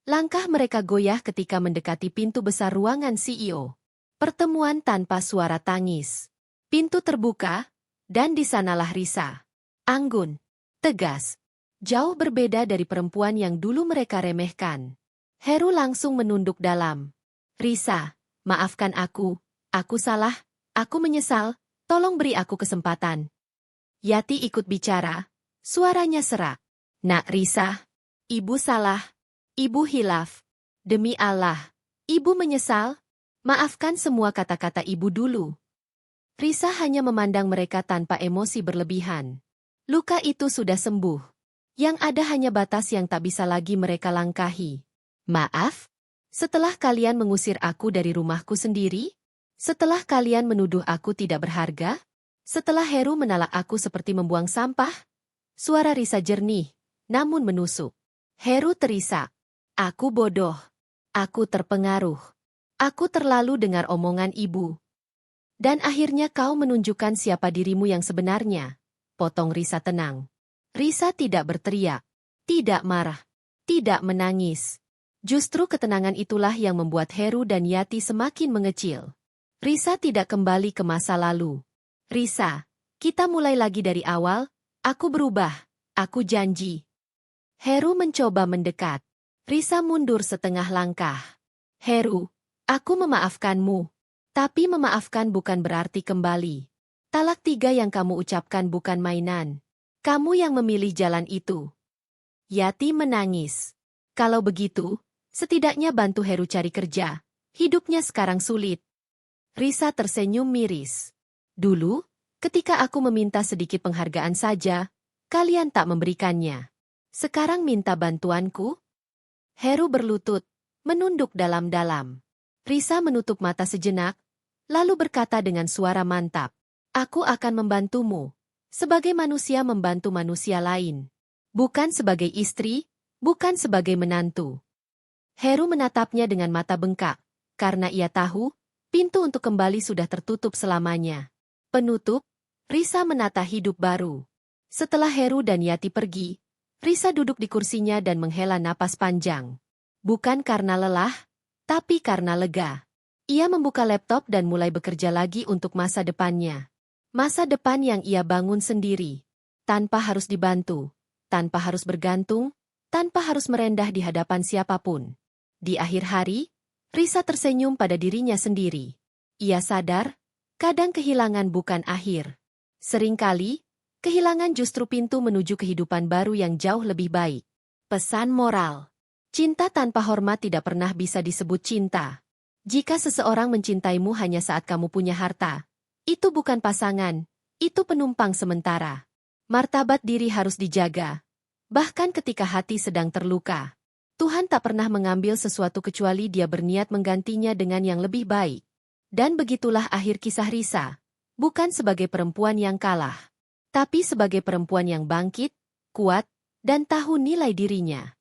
Langkah mereka goyah ketika mendekati pintu besar ruangan CEO. Pertemuan tanpa suara tangis. Pintu terbuka, dan di sanalah Risa. Anggun, tegas, jauh berbeda dari perempuan yang dulu mereka remehkan. Heru langsung menunduk dalam. Risa, maafkan aku salah, aku menyesal, tolong beri aku kesempatan. Yati ikut bicara, suaranya serak. Nak Risa, ibu salah, ibu hilaf. Demi Allah, ibu menyesal, maafkan semua kata-kata ibu dulu. Risa hanya memandang mereka tanpa emosi berlebihan. Luka itu sudah sembuh. Yang ada hanya batas yang tak bisa lagi mereka langkahi. Maaf? Setelah kalian mengusir aku dari rumahku sendiri? Setelah kalian menuduh aku tidak berharga? Setelah Heru menalak aku seperti membuang sampah? Suara Risa jernih, namun menusuk. Heru terisak. Aku bodoh. Aku terpengaruh. Aku terlalu dengar omongan ibu. Dan akhirnya kau menunjukkan siapa dirimu yang sebenarnya. Potong Risa tenang. Risa tidak berteriak, tidak marah, tidak menangis. Justru ketenangan itulah yang membuat Heru dan Yati semakin mengecil. Risa tidak kembali ke masa lalu. Risa, kita mulai lagi dari awal, aku berubah, aku janji. Heru mencoba mendekat. Risa mundur setengah langkah. Heru, aku memaafkanmu. Tapi memaafkan bukan berarti kembali. Talak 3 yang kamu ucapkan bukan mainan. Kamu yang memilih jalan itu. Yati menangis. Kalau begitu, setidaknya bantu Heru cari kerja. Hidupnya sekarang sulit. Risa tersenyum miris. Dulu, ketika aku meminta sedikit penghargaan saja, kalian tak memberikannya. Sekarang minta bantuanku? Heru berlutut, menunduk dalam-dalam. Risa menutup mata sejenak, lalu berkata dengan suara mantap. Aku akan membantumu. Sebagai manusia membantu manusia lain. Bukan sebagai istri, bukan sebagai menantu. Heru menatapnya dengan mata bengkak, karena ia tahu, pintu untuk kembali sudah tertutup selamanya. Penutup, Risa menata hidup baru. Setelah Heru dan Yati pergi, Risa duduk di kursinya dan menghela napas panjang. Bukan karena lelah, tapi karena lega. Ia membuka laptop dan mulai bekerja lagi untuk masa depannya. Masa depan yang ia bangun sendiri. Tanpa harus dibantu, tanpa harus bergantung, tanpa harus merendah di hadapan siapapun. Di akhir hari, Risa tersenyum pada dirinya sendiri. Ia sadar, kadang kehilangan bukan akhir. Seringkali, kehilangan justru pintu menuju kehidupan baru yang jauh lebih baik. Pesan moral. Cinta tanpa hormat tidak pernah bisa disebut cinta. Jika seseorang mencintaimu hanya saat kamu punya harta, itu bukan pasangan, itu penumpang sementara. Martabat diri harus dijaga. Bahkan ketika hati sedang terluka. Tuhan tak pernah mengambil sesuatu kecuali Dia berniat menggantinya dengan yang lebih baik. Dan begitulah akhir kisah Risa. Bukan sebagai perempuan yang kalah, tapi sebagai perempuan yang bangkit, kuat, dan tahu nilai dirinya.